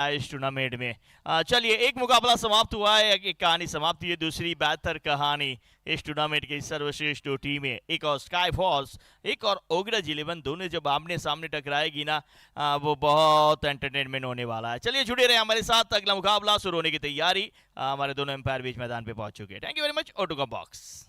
इस टूर्नामेंट में। चलिए, एक मुकाबला समाप्त हुआ है, एक कहानी समाप्त हुई है, दूसरी बेहतर कहानी इस टूर्नामेंट की सर्वश्रेष्ठ टीमें, एक और स्काई फॉल्स, एक और ओग्रज 11, दोनों जब आमने सामने टकराएगी ना, वो बहुत एंटरटेनमेंट होने वाला है। चलिए जुड़े रहे हमारे साथ, अगला मुकाबला शुरू होने की तैयारी, हमारे दोनों एम्पायर बीच मैदान पे पहुंच चुके हैं। Thank you very much, auto का बॉक्स।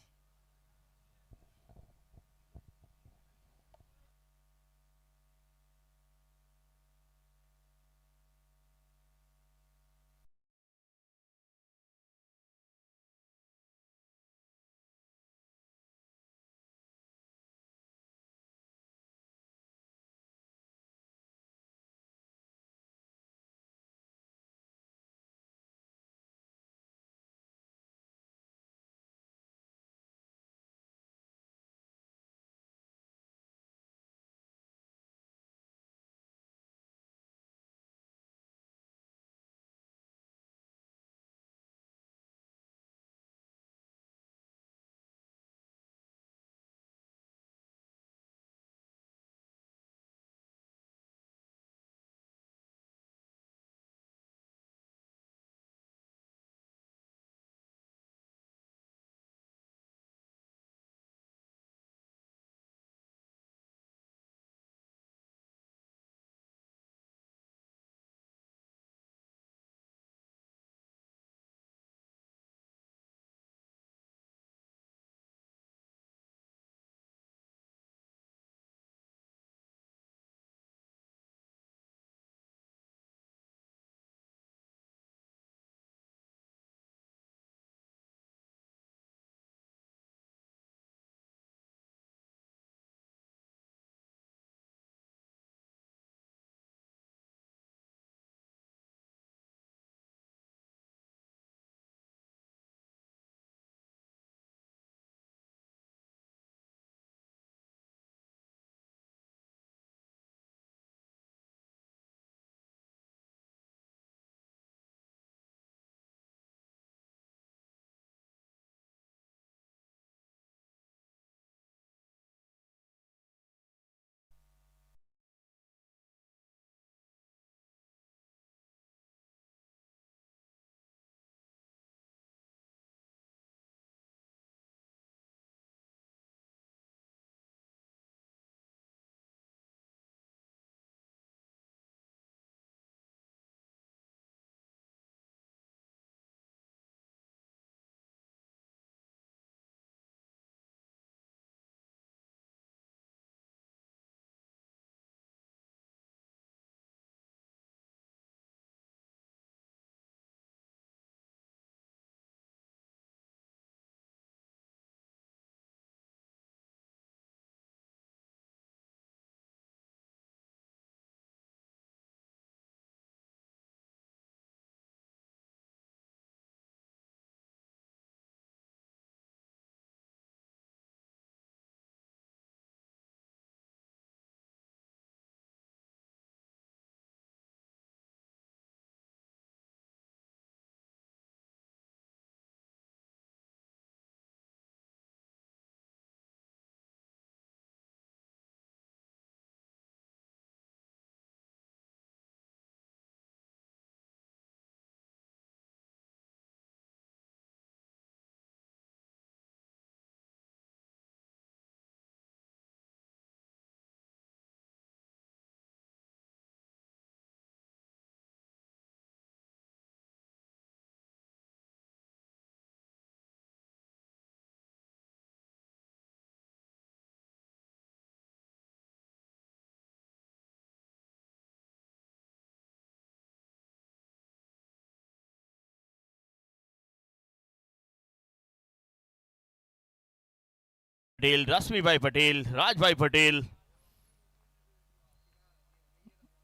पटेल, रश्मि भाई पटेल, राज भाई पटेल,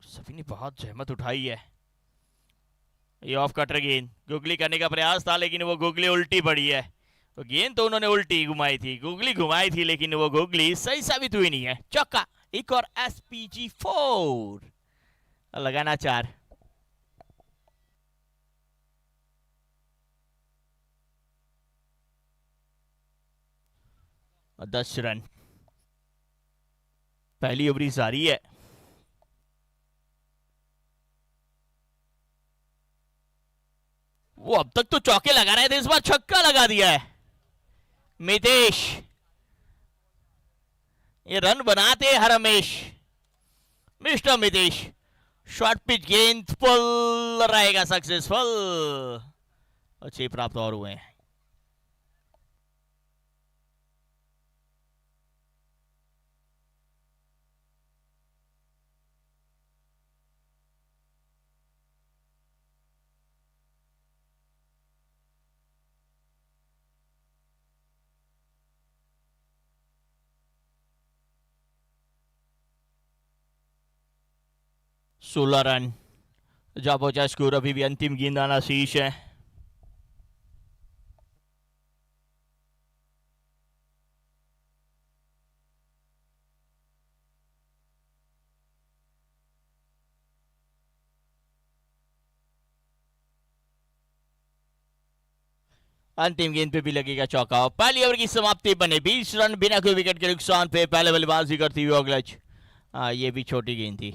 सभी ने बहुत जहमत उठाई है। ये ऑफ कटर गेंद, गुगली करने का प्रयास था लेकिन वो गुगली उल्टी पड़ी है। तो गेंद तो उन्होंने उल्टी घुमाई थी, गुगली घुमाई थी, लेकिन वो गुगली सही साबित हुई नहीं है। चौका, एक और SPG4, लगाना 4। 10 रन पहली ओवरी जारी है। वो अब तक तो चौके लगा रहे थे, इस बार छक्का लगा दिया है मितेश। ये रन बनाते हर हमेश मिस्टर मितेश। शॉर्ट पिच गेंद पुल रहेगा सक्सेसफुल और 6 प्राप्त और हुए हैं। सोलह रन जा पहुंचा स्कोर। अभी भी अंतिम गेंद आना शीश है। अंतिम गेंद पे भी लगेगा चौका। पहली ओवर की समाप्ति बने 20 रन बिना कोई विकेट के नुकसान पे। पहले बल्लेबाजी करती हुई ओगलच। ये भी छोटी गेंद थी,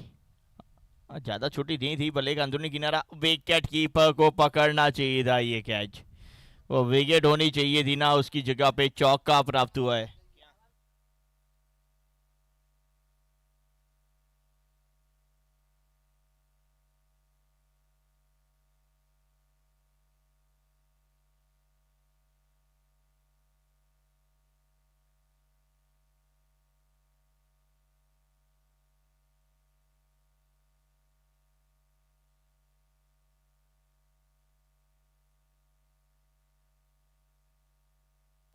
ज्यादा छोटी नहीं थी, बल्ले का अंदरूनी किनारा। विकेट कीपर को पकड़ना चाहिए था ये कैच, वो विकेट होनी चाहिए थी ना, उसकी जगह पे चौका प्राप्त हुआ है।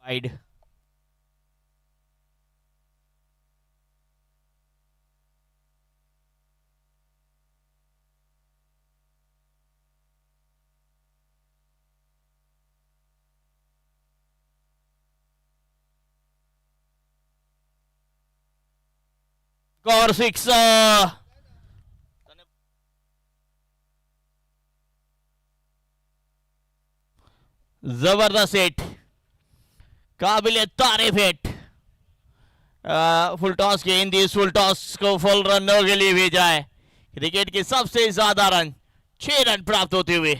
वाइड। और 6। जबरदस्त हिट, काबिल तारीफ हिट। फुल टॉस गेंद, इस फुल टॉस को फुल रनों के लिए भेजा है। क्रिकेट के सबसे ज्यादा रन 6 रन प्राप्त होते हुए।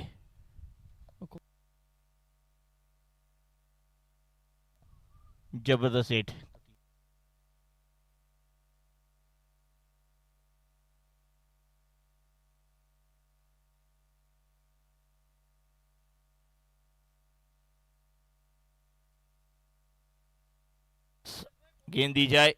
जबरदस्त हिट। गेंद दी जाए।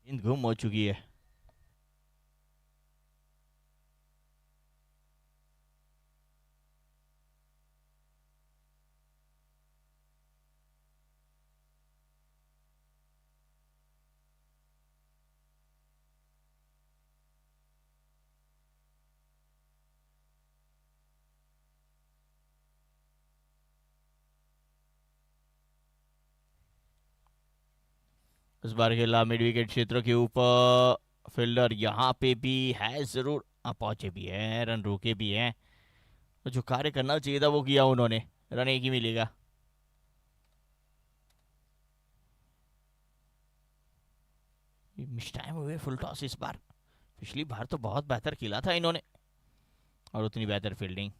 गेंद गुम हो चुकी है। इस बार खेला मिड विकेट क्षेत्र के ऊपर। फील्डर यहाँ पे भी है जरूर, पहुंचे भी है, रन रोके भी हैं। तो जो कार्य करना चाहिए था वो किया उन्होंने। रन एक ही मिलेगा। मिस टाइम हुए फुल टॉस इस बार। पिछली बार तो बहुत बेहतर खेला था इन्होंने और उतनी बेहतर फील्डिंग।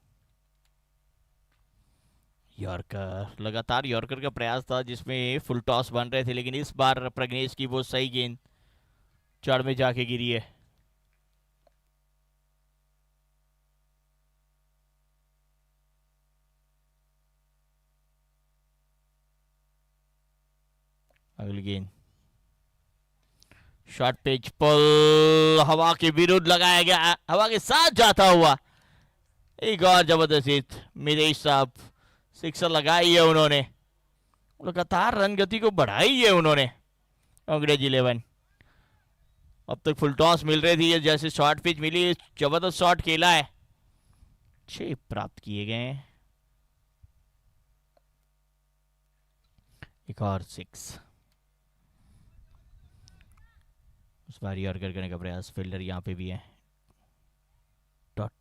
यॉर्कर, लगातार यॉर्कर का प्रयास था जिसमें फुल टॉस बन रहे थे, लेकिन इस बार प्रज्ञेश की वो सही गेंद जड़ में जाके गिरी है। अगली गेंद शॉर्ट पिच पुल, हवा के विरुद्ध लगाया गया, हवा के साथ जाता हुआ। एक और जबरदस्त हिट, मितेश साहब सिक्सर लगाई है उन्होंने, लगातार रन गति को बढ़ाई है उन्होंने। अंग्रेज 11। अब तक फुल टॉस मिल रही थी, जैसे शॉर्ट पिच मिली, जबरदस्त शॉट खेला है। 6 प्राप्त किए गए हैं। एक और 6। उस बार यॉर्कर करने का प्रयास, फील्डर यहाँ पे भी है। डॉट।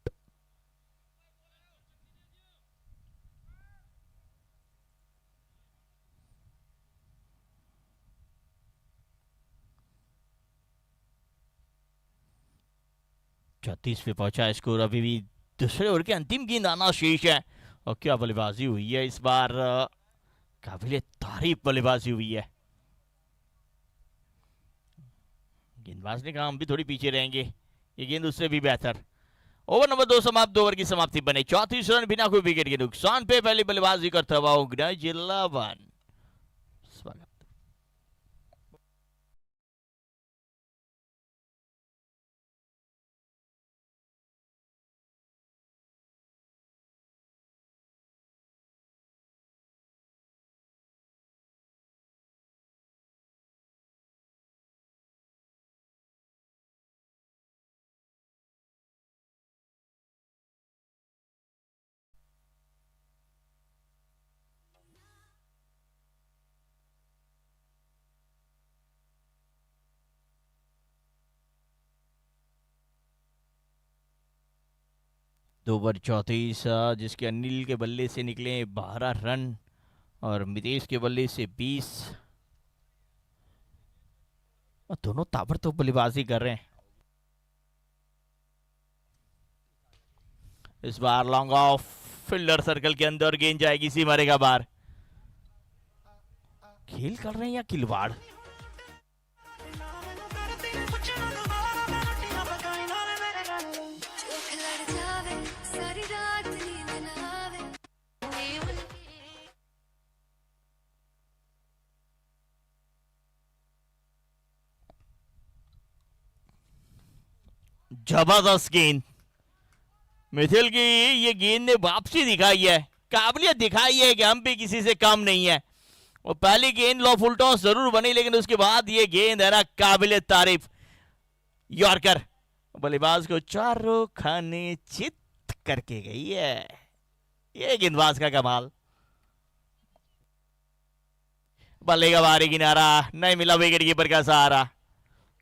34 पे पहुंचा है स्कोर। अभी भी दूसरे ओवर के अंतिम गेंद आना शेष है। और क्या बल्लेबाजी हुई है इस बार, काबिले तारीफ बल्लेबाजी हुई है। गेंदबाज ने कहा हम भी थोड़ी पीछे रहेंगे, ये गेंद उससे भी बेहतर। ओवर नंबर 2 समाप्त, 2 ओवर की समाप्ति बने 34 रन बिना कोई विकेट के नुकसान पे। पहली बल्लेबाजी करता हुआ ओग्रज 11। स्वागत। दो ओवर 34, जिसके अनिल के बल्ले से निकले 12 रन और मितेश के बल्ले से 20। और दोनों ताबड़तोड़ बल्लेबाजी कर रहे हैं। इस बार लॉन्ग ऑफ, फील्डर सर्कल के अंदर, गेंद जाएगी सीमा रेखा बाहर। खेल कर रहे हैं या खिलवाड़? जबरदस्त गेंद मिथिल की, ये गेंद ने वापसी दिखाई है, काबिलियत दिखाई है कि हम भी किसी से कम नहीं है। और पहली गेंद लो फुल टॉस जरूर बनी, लेकिन उसके बाद ये गेंद है ना, काबिलियत तारीफ। यॉर्कर बल्लेबाज को चारों खाने चित करके गई है। ये गेंदबाज का कमाल। बल्ले का बाहरी किनारा, नहीं मिला विकेट कीपर का सहारा।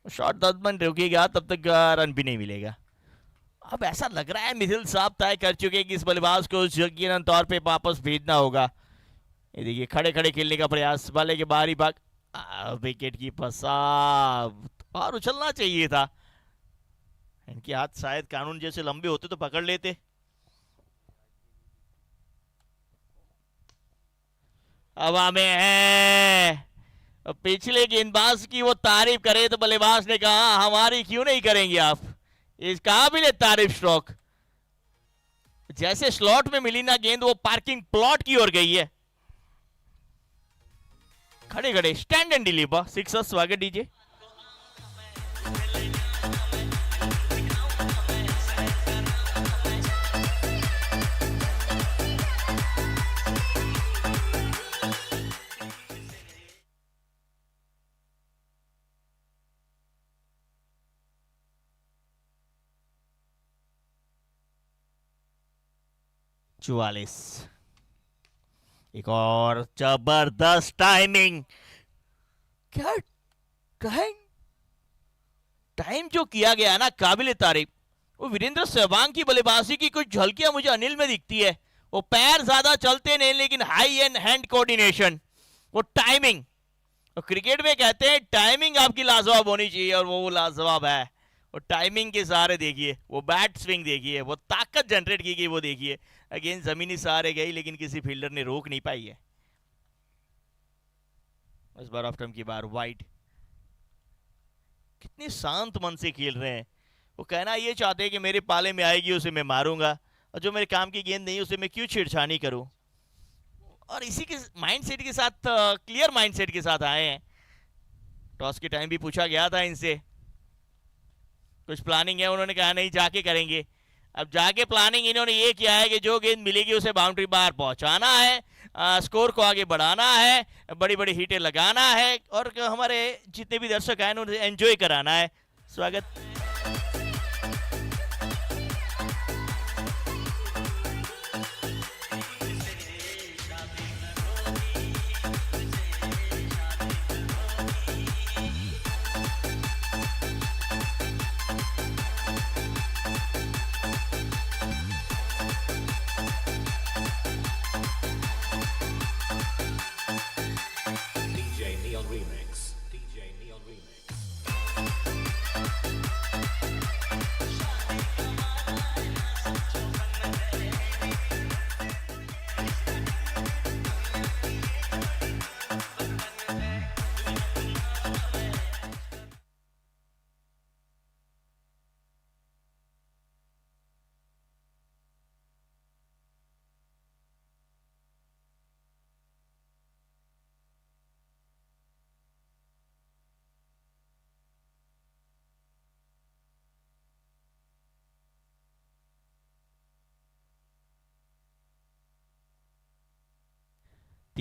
शॉट 10 मिनट रुकेगा तब तक रन भी नहीं मिलेगा। अब ऐसा लग रहा है मिथिल साहब तय कर चुके हैं कि इस बल्लेबाज को यकीनन तौर पे वापस भेजना होगा। ये देखिए खड़े खड़े खेलने का प्रयास, बल्ले के बाहरी भाग, विकेट कीपर साहब और उछलना चाहिए था। इनके हाथ शायद कानून जैसे लंबे होते तो पकड़ लेते। हवा में है। पिछले गेंदबाज की वो तारीफ करे तो बल्लेबाज ने कहा हमारी क्यों नहीं करेंगे आप। इस काबिल तारीफ स्ट्रोक। जैसे स्लॉट में मिली ना गेंद, वो पार्किंग प्लॉट की ओर गई है। खड़े खड़े स्टैंड एंड डिलीवर, सिक्सर। स्वागत डीजे। चौवालीस। एक और जबरदस्त टाइमिंग। क्या टाइम जो किया गया ना, काबिल तारीफ। वो वीरेंद्र सहवाग की बल्लेबाजी की कुछ झलकियां मुझे अनिल में दिखती है। वो पैर ज्यादा चलते नहीं, लेकिन हाई एंड हैंड कोऑर्डिनेशन, वो टाइमिंग। और क्रिकेट में कहते हैं टाइमिंग आपकी लाजवाब होनी चाहिए, और वो लाजवाब है। वो टाइमिंग के सहारे देखिए, वो बैट स्विंग देखिए, वो ताकत जनरेट की गई वो देखिए। अगेन जमीनी सहारे गई, लेकिन किसी फील्डर ने रोक नहीं पाई है। इस बार ऑफ टर्म की बार वाइड। कितने शांत मन से खेल रहे हैं। वो कहना ये चाहते हैं कि मेरे पाले में आएगी उसे मैं मारूंगा, और जो मेरे काम की गेंद नहीं उसे मैं क्यों छेड़छानी करूं। और इसी के माइंडसेट के साथ, क्लियर माइंडसेट के साथ आए हैं। टॉस के टाइम भी पूछा गया था इनसे कुछ प्लानिंग है, उन्होंने कहा नहीं जाके करेंगे। अब जाके प्लानिंग इन्होंने ये किया है कि जो गेंद मिलेगी उसे बाउंड्री बाहर पहुंचाना है, स्कोर को आगे बढ़ाना है, बड़ी बड़ी हिटें लगाना है, और हमारे जितने भी दर्शक आए उन्हें एंजॉय कराना है। स्वागत।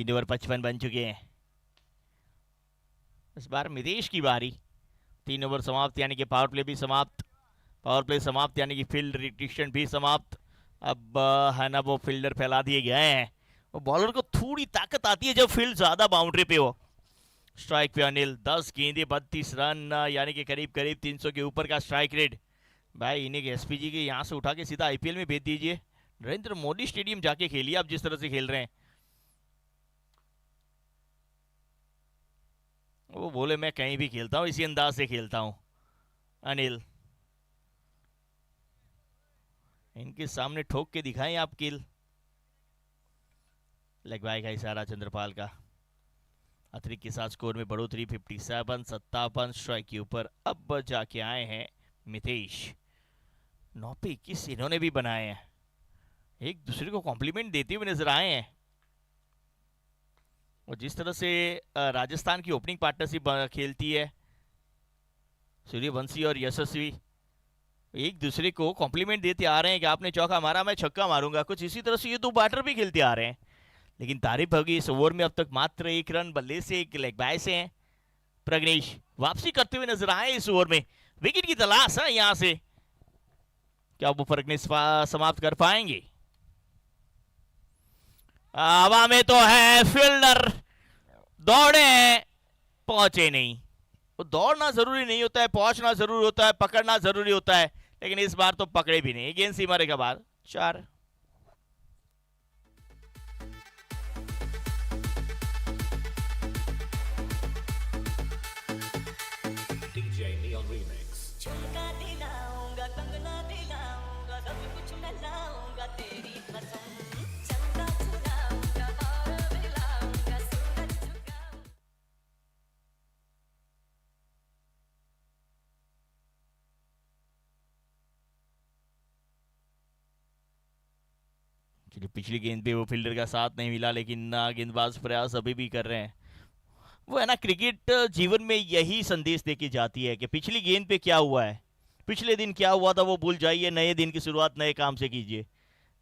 3 ओवर 55 बन चुके हैं। इस बार मितेश की बारी। 3 ओवर समाप्त यानी कि पावर प्ले भी समाप्त। पावर प्ले समाप्त यानी कि फील्ड रिटिक्शन भी समाप्त। अब है ना वो फील्डर फैला दिए गए हैं। वो बॉलर को थोड़ी ताकत आती है जब फील्ड ज्यादा बाउंड्री पे हो। स्ट्राइक पे अनिल, 10 गेंदे 32 रन यानी कि करीब करीब 300 के ऊपर का स्ट्राइक रेट। भाई इन्हें एसपीजी के यहाँ से उठा के सीधा आईपीएल में भेज दीजिए। नरेंद्र मोदी स्टेडियम जाके खेलिए आप जिस तरह से खेल रहे हैं। वो बोले मैं कहीं भी खेलता हूँ, इसी अंदाज से खेलता हूँ। अनिल, इनके सामने ठोक के दिखाएं आप किल। लेग बाय का इशारा चंद्रपाल का। अतिरिक्त के साथ स्कोर में बढ़ोतरी 57 स्ट्राइक के ऊपर अब जाके आए हैं मितेश। 9 पे 21 इन्होंने भी बनाए हैं। एक दूसरे को कॉम्प्लीमेंट देते हुए नजर आए हैं। और जिस तरह से राजस्थान की ओपनिंग पार्टनरशिप खेलती है, सूर्यवंशी और यशस्वी एक दूसरे को कॉम्प्लीमेंट देते आ रहे हैं कि आपने चौका मारा मैं छक्का मारूंगा। कुछ इसी तरह से ये दो बैटर भी खेलते आ रहे हैं। लेकिन तारीफ होगी इस ओवर में अब तक मात्र 1 रन बल्ले से, 1 लेग बाय से हैं। प्रज्ञेश वापसी करते हुए नजर आए इस ओवर में। विकेट की तलाश है यहां से, क्या वो प्रज्ञेश समाप्त कर पाएंगे? हवा में तो है फील्डर, दौड़े पहुंचे नहीं। वो दौड़ना जरूरी नहीं होता है, पहुंचना जरूरी होता है, पकड़ना जरूरी होता है, लेकिन इस बार तो पकड़े भी नहीं। गेंद सीमा रेखा बाहर, 4। पिछली गेंद पे वो फील्डर का साथ नहीं मिला, लेकिन गेंदबाज प्रयास अभी भी कर रहे हैं। वो है ना, क्रिकेट जीवन में यही संदेश देके जाती है कि पिछली गेंद पे क्या हुआ है, पिछले दिन क्या हुआ था वो भूल जाइए, नए दिन की शुरुआत नए काम से कीजिए।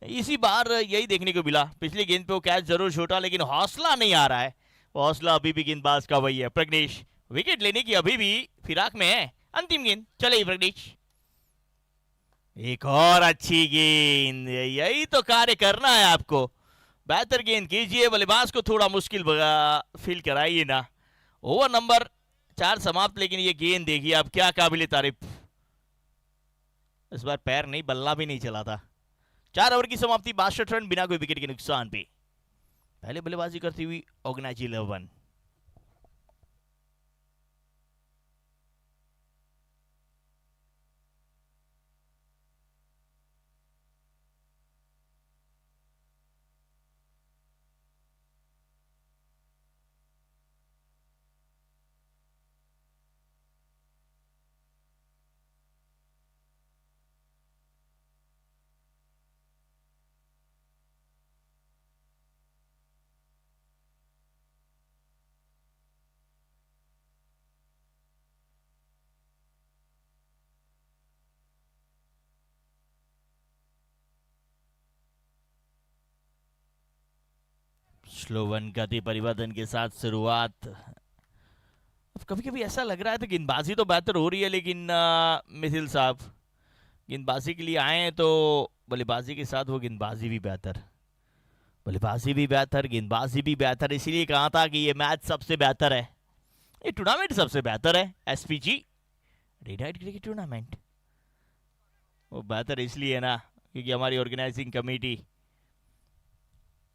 इसी बार यही देखने को मिला। पिछली गेंद पे वो कैच जरूर छोटा, लेकिन हौसला नहीं आ रहा है। वो हौसला अभी भी गेंदबाज का वही है। प्रज्ञेश विकेट लेने की अभी भी फिराक में है। अंतिम गेंद चले प्रज्ञेश, एक और अच्छी गेंद। यही तो कार्य करना है आपको, बेहतर गेंद कीजिए, बल्लेबाज को थोड़ा मुश्किल फील कराइए ना। ओवर नंबर 4 समाप्त, लेकिन ये गेंद देखिए आप, क्या काबिल तारीफ। इस बार पैर नहीं, बल्ला भी नहीं चला था। 4 ओवर की समाप्ति, 62 रन बिना कोई विकेट के नुकसान पे। पहले बल्लेबाजी करती हुई ऑर्गेनाइज 11। स्लो वन गति परिवर्तन के साथ शुरुआत। अब कभी कभी ऐसा लग रहा है तो गेंदबाजी तो बेहतर हो रही है, लेकिन मिथिल साहब गेंदबाजी के लिए आए हैं तो बल्लेबाजी के साथ वो गेंदबाजी भी बेहतर, बल्लेबाजी भी बेहतर, गेंदबाजी भी बेहतर। इसीलिए कहा था कि ये मैच सबसे बेहतर है, ये टूर्नामेंट सबसे बेहतर है। SPG day night cricket tournament वो बेहतर इसलिए है ना, क्योंकि हमारी ऑर्गेनाइजिंग कमेटी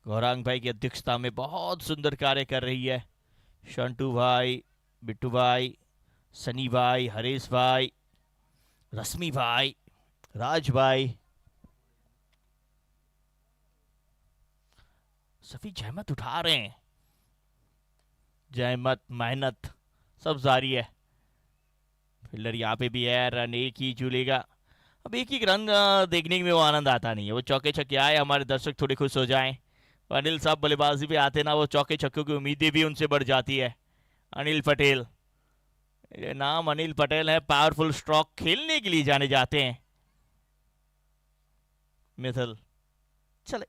गौरांग भाई की अध्यक्षता में बहुत सुंदर कार्य कर रही है। शंटू भाई, बिट्टू भाई, सनी भाई, हरीश भाई, रश्मि भाई, राज भाई, सभी जहमत उठा रहे हैं। जहमत मेहनत सब जारी है। फील्डर यहाँ पे भी है, रन एक ही चूलेगा। अब एक एक रन देखने में वो आनंद आता नहीं है। वो चौके छक्के आए, हमारे दर्शक थोड़े खुश हो जाएं। अनिल साहब बल्लेबाजी पे आते ना, वो चौके छक्कों की उम्मीदें भी उनसे बढ़ जाती है। अनिल पटेल, ये नाम अनिल पटेल है, पावरफुल स्ट्रोक खेलने के लिए जाने जाते हैं। मिथल चले,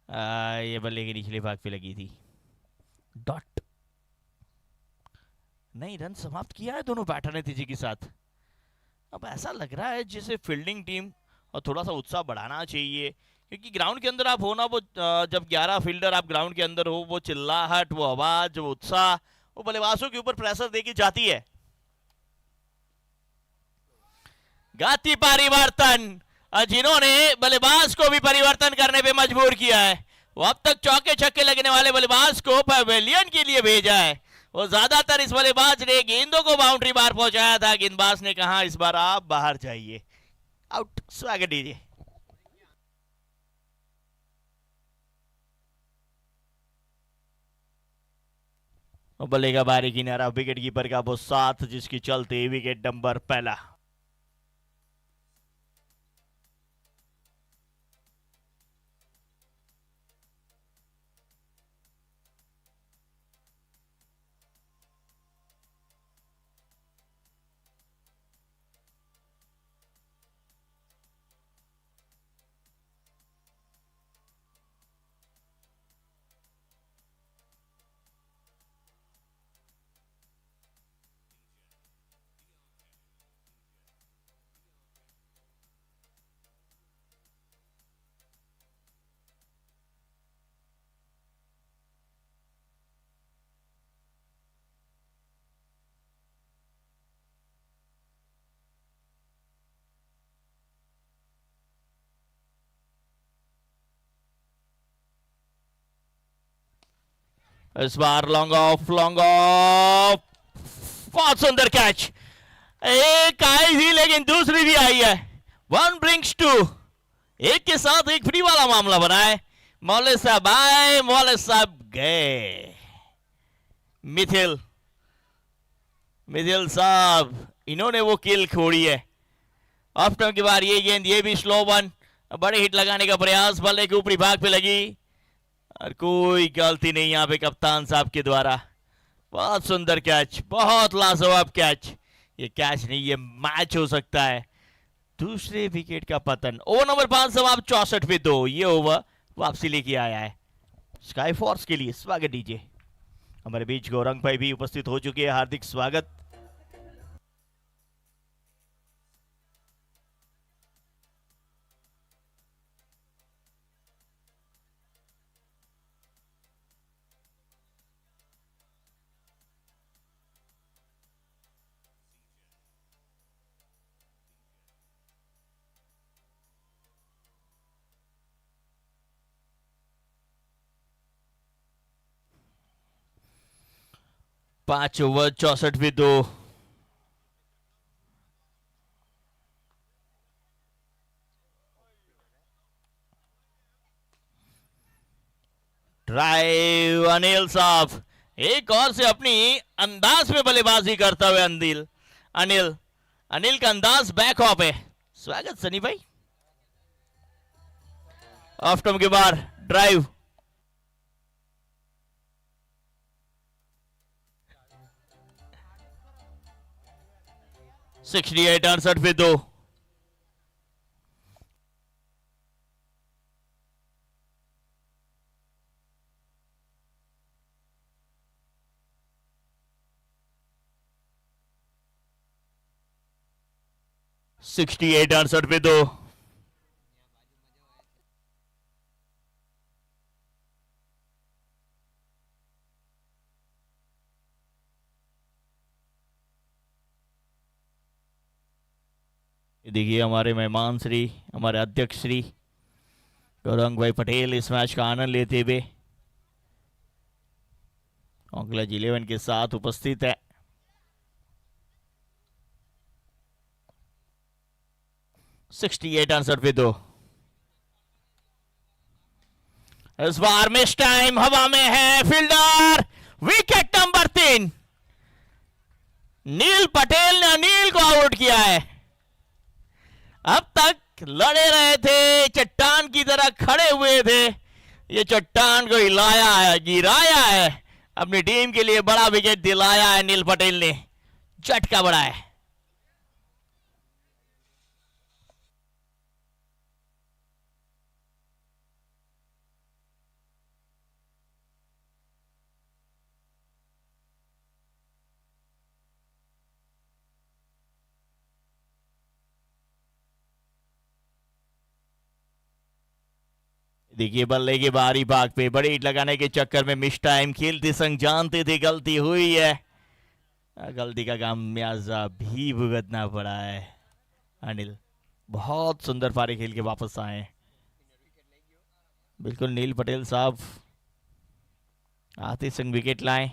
ये बल्ले के निचले भाग पे लगी थी। डॉट नहीं, रन समाप्त किया है दोनों बैटर ने तेजी के साथ। अब ऐसा लग रहा है जैसे फील्डिंग टीम और थोड़ा सा उत्साह बढ़ाना चाहिए, क्योंकि ग्राउंड के अंदर आप हो ना, वो जब 11 फील्डर आप ग्राउंड के अंदर हो, वो चिल्लाहट, वो आवाज, वो उत्साह, वो बल्लेबाजों के ऊपर प्रेशर देके जाती है। गति परिवर्तन, जिन्होंने बल्लेबाज को भी परिवर्तन करने पे मजबूर किया है, वो अब तक चौके छक्के लगने वाले बल्लेबाज को पवेलियन के लिए भेजा है। वो ज्यादातर इस बल्लेबाज ने गेंदों को बाउंड्री बार पहुंचाया था, गेंदबाज ने कहा इस बार आप बाहर जाइए। आउट, स्वागत दीजिए। बल्ले का बारी किनारा, विकेट कीपर का वो साथ, जिसकी चलते विकेट नंबर पहला। इस बार लॉन्ग ऑफ, लॉन्ग ऑफ, बहुत सुंदर कैच। एक आई थी लेकिन दूसरी भी आई है। 1 brings 2, एक के साथ एक फ्री वाला मामला बना है। मौले साहब आए, मौले साहब गए। मिथिल मिथिल साहब, इन्होंने वो किल खोड़ी है। ऑफ टर्म के बाद ये गेंद, ये भी स्लो वन, बड़े हिट लगाने का प्रयास, बल्ले के ऊपरी भाग पे लगी और कोई गलती नहीं यहाँ पे कप्तान साहब के द्वारा। बहुत सुंदर कैच, बहुत लाजवाब कैच। ये कैच नहीं, ये मैच हो सकता है। दूसरे विकेट का पतन। ओवर नंबर 5 समाप्त, 64 पे 2। ये ओवर वापसी लेके आया है स्काई फोर्स के लिए। स्वागत दीजिए। हमारे बीच गौरंग भाई भी उपस्थित हो चुके हैं, हार्दिक स्वागत। पांच ओवर 64 पे 2। ड्राइव, अनिल साहब एक और से अपनी अंदाज में बल्लेबाजी करता हुए अनिल अनिल अनिल का अंदाज बैक ऑफ है। स्वागत सनी भाई। ऑफ टर्म के बाद ड्राइव, 68 68 पे 2। सिक्सटी एट 68 पे 2। देखिए हमारे मेहमान श्री, हमारे अध्यक्ष श्री गौरंग भाई पटेल इस मैच का आनंद लेते हुए ऑकलैंड 11 के साथ उपस्थित है। सिक्सटी एट 68 पे 2। इस बार मिस टाइम, हवा में है फील्डर। Wicket number 3। नील पटेल ने अनिल को आउट किया है। अब तक लड़े रहे थे, चट्टान की तरह खड़े हुए थे, ये चट्टान को हिलाया है, गिराया है, अपनी टीम के लिए बड़ा विकेट दिलाया है नील पटेल ने। झटका बड़ा है। देखिए बल्ले के बाहरी भाग पे बड़े हिट लगाने के चक्कर में मिस टाइम खेलते संग जानते थे गलती हुई है, गलती का खामियाजा भी भुगतना पड़ा है। अनिल बहुत सुंदर पारी खेल के वापस आए। बिल्कुल नील पटेल साहब आते संग विकेट लाए।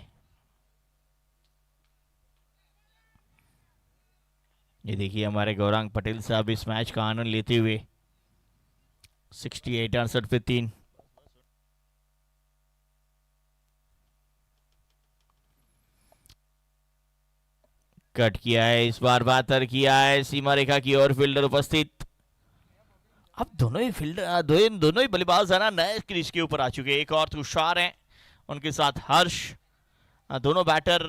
ये देखिए हमारे गौरांग पटेल साहब इस मैच का आनंद लेते हुए 68 68 पे 3। कट किया है इस बार, बेहतर किया है सीमा रेखा की ओर, फील्डर उपस्थित। अब दोनों ही फील्डर दोनों ही बल्लेबाज है ना नए क्रीज के ऊपर आ चुके हैं। एक और तुषार हैं, उनके साथ हर्ष, दोनों बैटर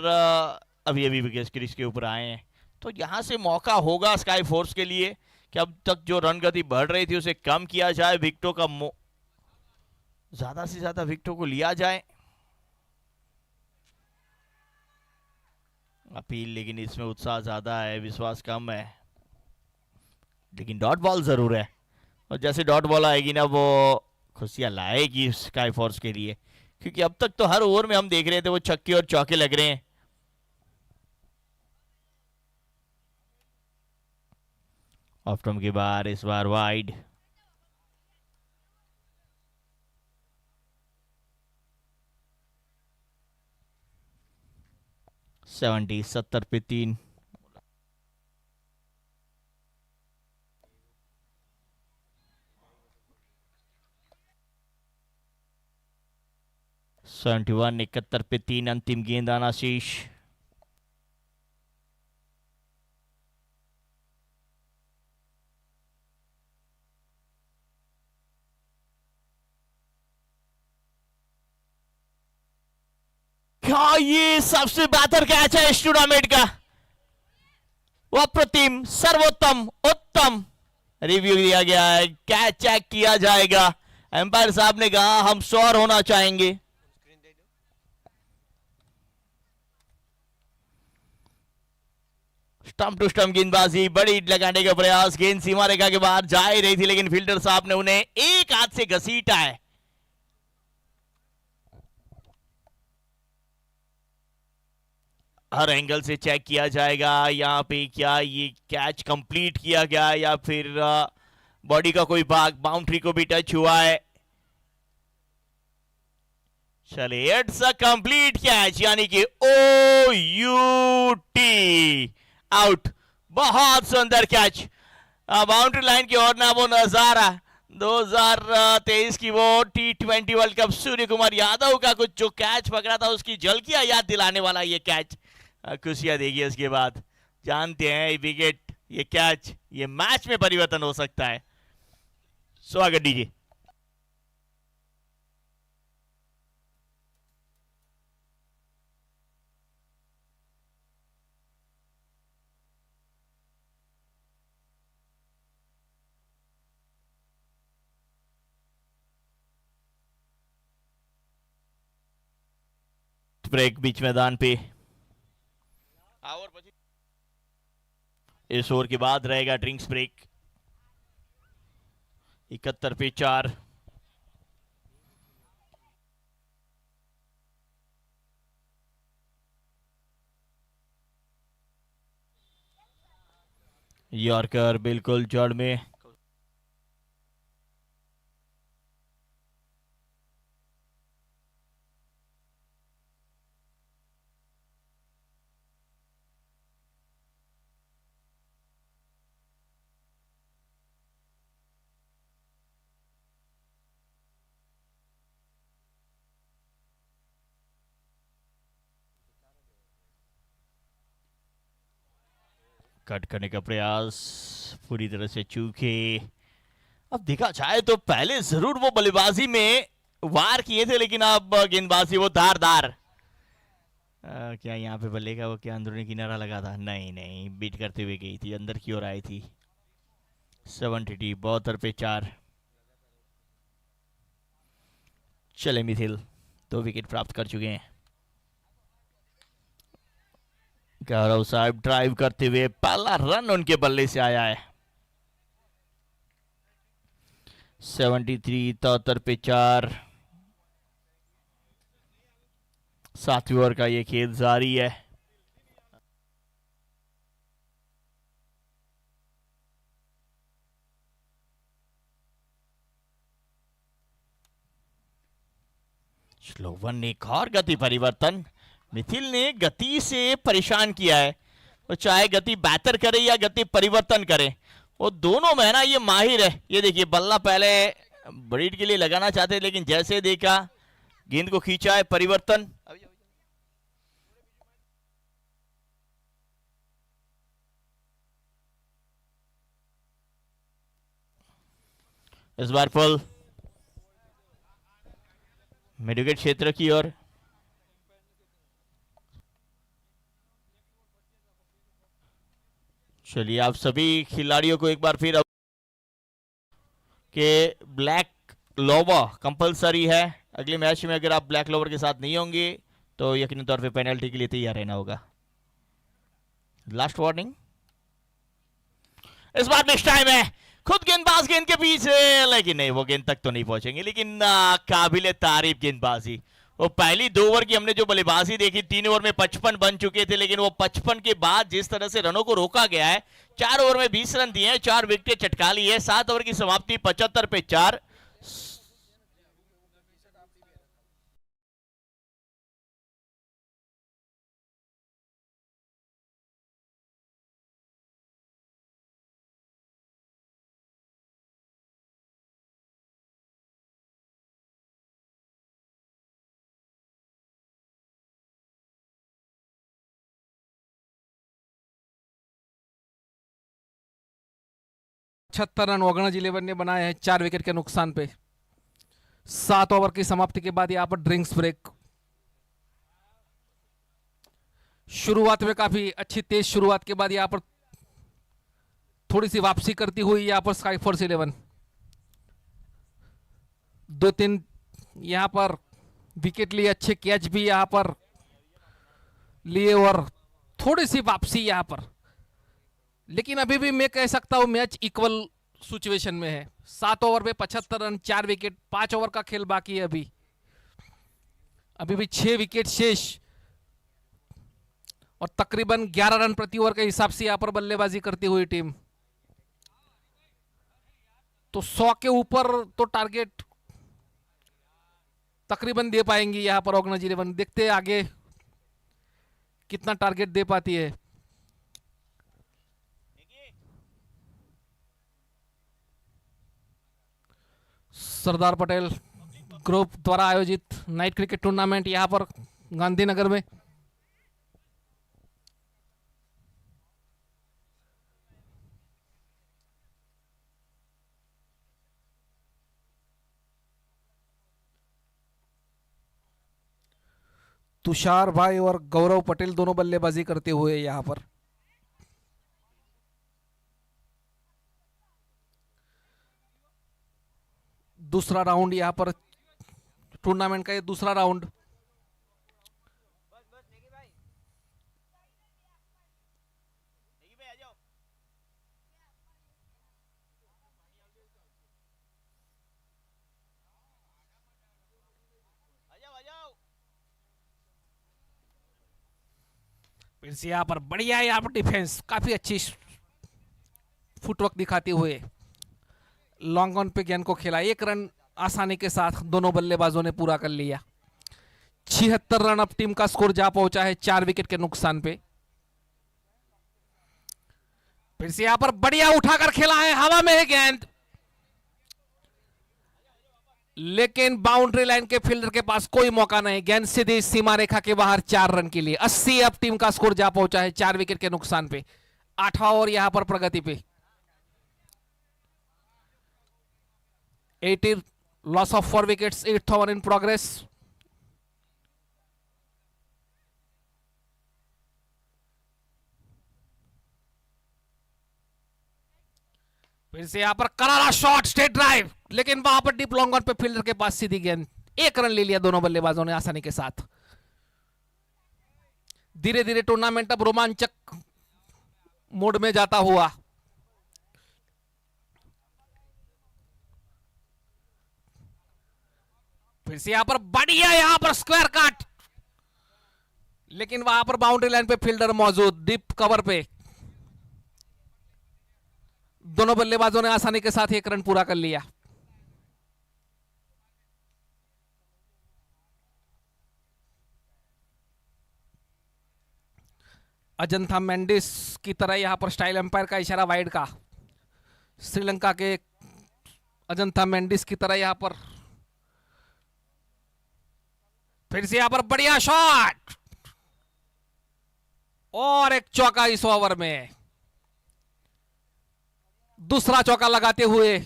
अभी अभी क्रीज के ऊपर आए हैं। तो यहां से मौका होगा स्काई फोर्स के लिए कि अब तक जो रन गति बढ़ रही थी उसे कम किया जाए, विकेटों का ज्यादा से ज्यादा विकेटों को लिया जाए। अपील, लेकिन इसमें उत्साह ज्यादा है, विश्वास कम है। लेकिन डॉट बॉल जरूर है, और जैसे डॉट बॉल आएगी ना वो खुशियां लाएगी स्काई फोर्स के लिए, क्योंकि अब तक तो हर ओवर में हम देख रहे थे वो छक्के और चौके लग रहे हैं। ऑफ टर्म के बाहर इस बार वाइड। सेवेंटी 70 पे 3। 71 71 पे 3 अंतिम गेंद आना शीश। क्या ये सबसे बेहतर कैच है इस टूर्नामेंट का, वो अप्रतिम सर्वोत्तम उत्तम रिव्यू दिया गया है, कैच चेक किया जाएगा। एम्पायर साहब ने कहा हम श्योर होना चाहेंगे। स्टंप टू स्टंप गेंदबाजी, बड़ी लगाने का प्रयास, गेंद सीमा रेखा के बाहर जा ही रही थी, लेकिन फील्डर साहब ने उन्हें एक हाथ से घसीटा है। हर एंगल से चेक किया जाएगा यहाँ पे, क्या ये कैच कंप्लीट किया गया या फिर बॉडी का कोई भाग बाउंड्री को भी टच हुआ है। चलिए इट्स अ कंप्लीट कैच, यानी कि OUT आउट। बहुत सुंदर कैच, बाउंड्री लाइन की ओर ना वो नजारा 2023 की वो T20 world cup Surya Kumar Yadav का कुछ जो कैच पकड़ा था उसकी झलकियां याद दिलाने वाला ये कैच। खुशियां देगी उसके बाद, जानते हैं ये विकेट, ये कैच, ये मैच में परिवर्तन हो सकता है। स्वागत दीजिए। ब्रेक बीच मैदान पे, इस ओवर के बाद रहेगा ड्रिंक्स ब्रेक। 71 पे 4। यॉर्कर बिल्कुल जड़ में, कट करने का प्रयास पूरी तरह से चूके। अब देखा जाए तो पहले जरूर वो बल्लेबाजी में वार किए थे, लेकिन अब गेंदबाजी वो धारदार। क्या यहाँ पे बल्ले का वो क्या अंदरूनी किनारा लगा था? नहीं नहीं, बीट करते हुए गई थी, अंदर की ओर आई थी। 72 72 पे 4। चले मिथिल 2 विकेट प्राप्त कर चुके हैं। गौरव साहब ड्राइव करते हुए पहला रन उनके बल्ले से आया है। 73 पे 4। 7वें ओवर का ये खेल जारी है। श्लोवन ने एक और गति परिवर्तन। मिथिल ने गति से परेशान किया है, वो चाहे गति बेहतर करे या गति परिवर्तन करे, वो दोनों में ना ये माहिर है। ये देखिए बल्ला पहले ब्रीड के लिए लगाना चाहते लेकिन जैसे देखा गेंद को खींचा है परिवर्तन। इस बार फुल मिड विकेट क्षेत्र की ओर। चलिए आप सभी खिलाड़ियों को एक बार फिर के ब्लैक लोवर कंपलसरी है। अगले मैच में अगर आप ब्लैक लोवर के साथ नहीं होंगे तो यकीनी तौर पे पेनल्टी के लिए तैयार रहना होगा। Last warning. इस बार नेक्स्ट टाइम है, खुद गेंदबाज गेंद के पीछे, लेकिन नहीं वो गेंद तक तो नहीं पहुंचेंगे, लेकिन काबिले तारीफ गेंदबाजी। वो पहली 2 ओवर की हमने जो बल्लेबाजी देखी, 3 ओवर में 55 बन चुके थे, लेकिन वो 55 के बाद जिस तरह से रनों को रोका गया है, 4 ओवर में 20 रन दिए हैं, 4 विकेटें चटका ली है। 7 ओवर की समाप्ति 75 पे 4। छत्तर रन ओगनज 11 ने बनाए हैं 4 विकेट के नुकसान पे। 7 ओवर की समाप्ति के बाद यहां पर ड्रिंक्स ब्रेक। शुरुआत में काफी अच्छी तेज शुरुआत के बाद यहां पर थोड़ी सी वापसी करती हुई यहां पर स्काई फोर्स 11 2-3 यहां पर विकेट लिए, अच्छे कैच भी यहां पर लिए और थोड़ी सी वापसी यहां पर, लेकिन अभी भी मैं कह सकता हूं मैच इक्वल सिचुएशन में है। 7 ओवर में 75 रन, 4 विकेट, 5 ओवर का खेल बाकी है। अभी भी 6 विकेट शेष और तकरीबन 11 रन प्रति ओवर के हिसाब से यहां पर बल्लेबाजी करती हुई टीम। तो 100 के ऊपर तो टारगेट तकरीबन दे पाएंगी यहां पर ओगनज 11। देखते हैं आगे कितना टारगेट दे पाती है। सरदार पटेल ग्रुप द्वारा आयोजित नाइट क्रिकेट टूर्नामेंट यहां पर गांधीनगर में। तुषार भाई और गौरव पटेल दोनों बल्लेबाजी करते हुए यहां पर। दूसरा राउंड यहां पर टूर्नामेंट का, ये दूसरा राउंड। फिर से यहां पर बढ़िया, यहां पर डिफेंस काफी अच्छी फुटवर्क दिखाते हुए लॉन्ग ऑन पे गेंद को खेला। 1 रन आसानी के साथ दोनों बल्लेबाजों ने पूरा कर लिया। 76 रन अब टीम का स्कोर जा पहुंचा है 4 विकेट के नुकसान पे। फिर से यहां पर बढ़िया उठाकर खेला है, हवा में है गेंद, लेकिन बाउंड्री लाइन के फील्डर के पास कोई मौका नहीं। गेंद सीधी सीमा रेखा के बाहर 4 रन के लिए। 80 अब टीम का स्कोर जा पहुंचा है 4 विकेट के नुकसान पे। 8वां ओवर यहां पर प्रगति पे। 80 loss of 4 wickets, 8th over in progress. फिर से यहां पर करारा शॉट, स्ट्रेट ड्राइव, लेकिन वहां पर डीप लॉन्ग ऑन पे फील्डर के पास सीधी गेंद। 1 रन ले लिया दोनों बल्लेबाजों ने आसानी के साथ। धीरे धीरे टूर्नामेंट अब रोमांचक मोड में जाता हुआ। फिर से यहां पर बढ़िया, यहां पर स्क्वायर कट, लेकिन वहां पर बाउंड्री लाइन पे फील्डर मौजूद डीप कवर पे। दोनों बल्लेबाजों ने आसानी के साथ एक रन पूरा कर लिया। अजंता मेंडिस की तरह यहां पर स्टाइल एम्पायर का इशारा वाइड का। श्रीलंका के अजंता मेंडिस की तरह यहां पर फिर से यहां पर बढ़िया शॉट और एक चौका इस ओवर में। दूसरा चौका लगाते हुए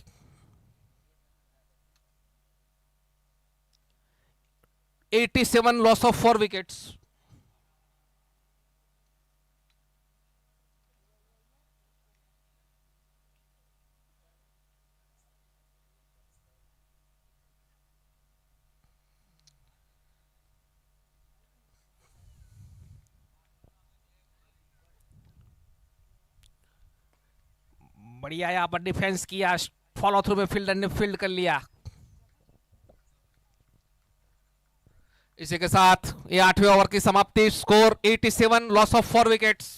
87 लॉस ऑफ 4 विकेट्स। बढ़िया यहां पर डिफेंस किया, फॉलो थ्रू में फील्डर ने फील्ड कर लिया। इसी के साथ ये 8वें ओवर की समाप्ति। Score 87 loss of 4 wickets.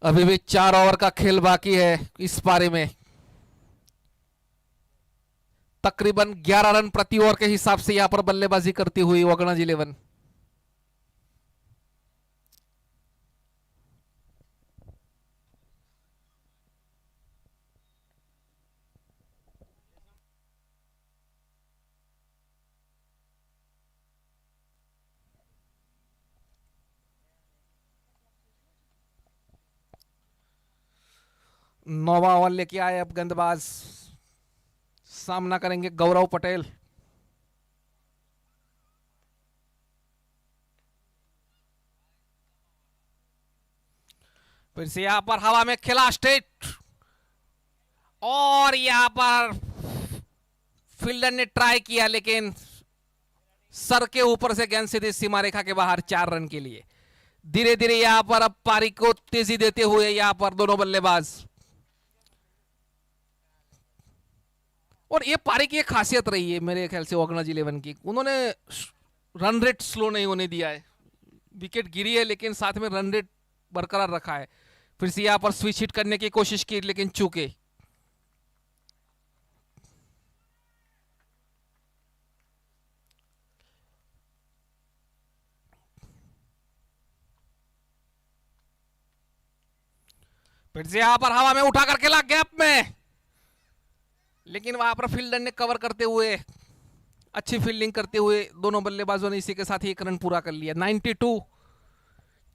अभी भी 4 ओवर का खेल बाकी है इस पारी में। तकरीबन 11 रन प्रति ओवर के हिसाब से यहां पर बल्लेबाजी करती हुई वगणज 11। नौवां ओवर लेके आए अब गेंदबाज। सामना करेंगे गौरव पटेल। फिर से यहां पर हवा में खेला स्ट्रेट और यहां पर फील्डर ने ट्राई किया, लेकिन सर के ऊपर से गेंद सीधी सीमा रेखा के बाहर 4 रन के लिए। धीरे धीरे यहां पर अब पारी को तेजी देते हुए यहां पर दोनों बल्लेबाज। और ये पारी की एक खासियत रही है मेरे ख्याल से वगणज 11 की, उन्होंने रन रेट स्लो नहीं होने दिया है। विकेट गिरी है लेकिन साथ में रन रेट बरकरार रखा है। फिर से यहां पर स्विच हिट करने की कोशिश की लेकिन चूके। फिर से यहां पर हवा में उठाकर खेला गैप में, लेकिन वहां पर फील्डर ने कवर करते हुए, अच्छी फील्डिंग करते हुए दोनों बल्लेबाजों ने इसी के साथ ही एक रन पूरा कर लिया। 92,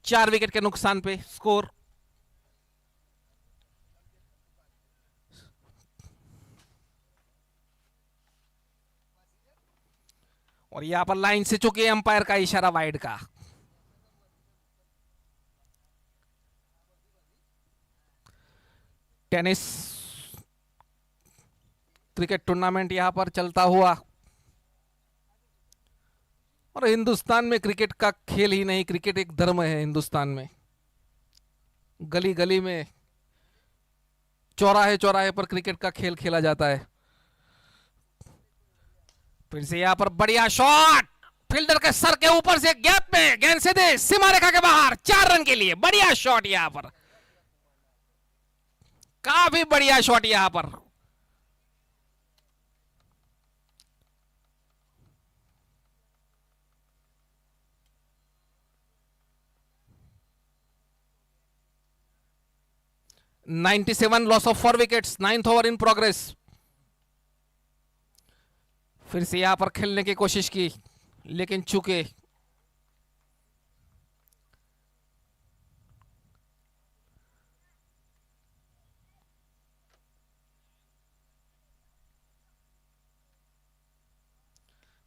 4 विकेट के नुकसान पे स्कोर। और यहां पर लाइन से चुके अंपायर का इशारा वाइड का। टेनिस क्रिकेट टूर्नामेंट यहां पर चलता हुआ, और हिंदुस्तान में क्रिकेट का खेल ही नहीं, क्रिकेट एक धर्म है हिंदुस्तान में। गली गली में, चौराहे चौराहे पर क्रिकेट का खेल खेला जाता है। फिर से यहां पर बढ़िया शॉट, फील्डर के सर के ऊपर से गैप में गेंद सीधे सीमा रेखा के बाहर 4 रन के लिए। बढ़िया शॉट यहां पर, काफी बढ़िया शॉट यहां पर। $97 loss of 4 wickets. 9th over in progress. फिर से यहां पर खेलने की कोशिश की लेकिन चूके।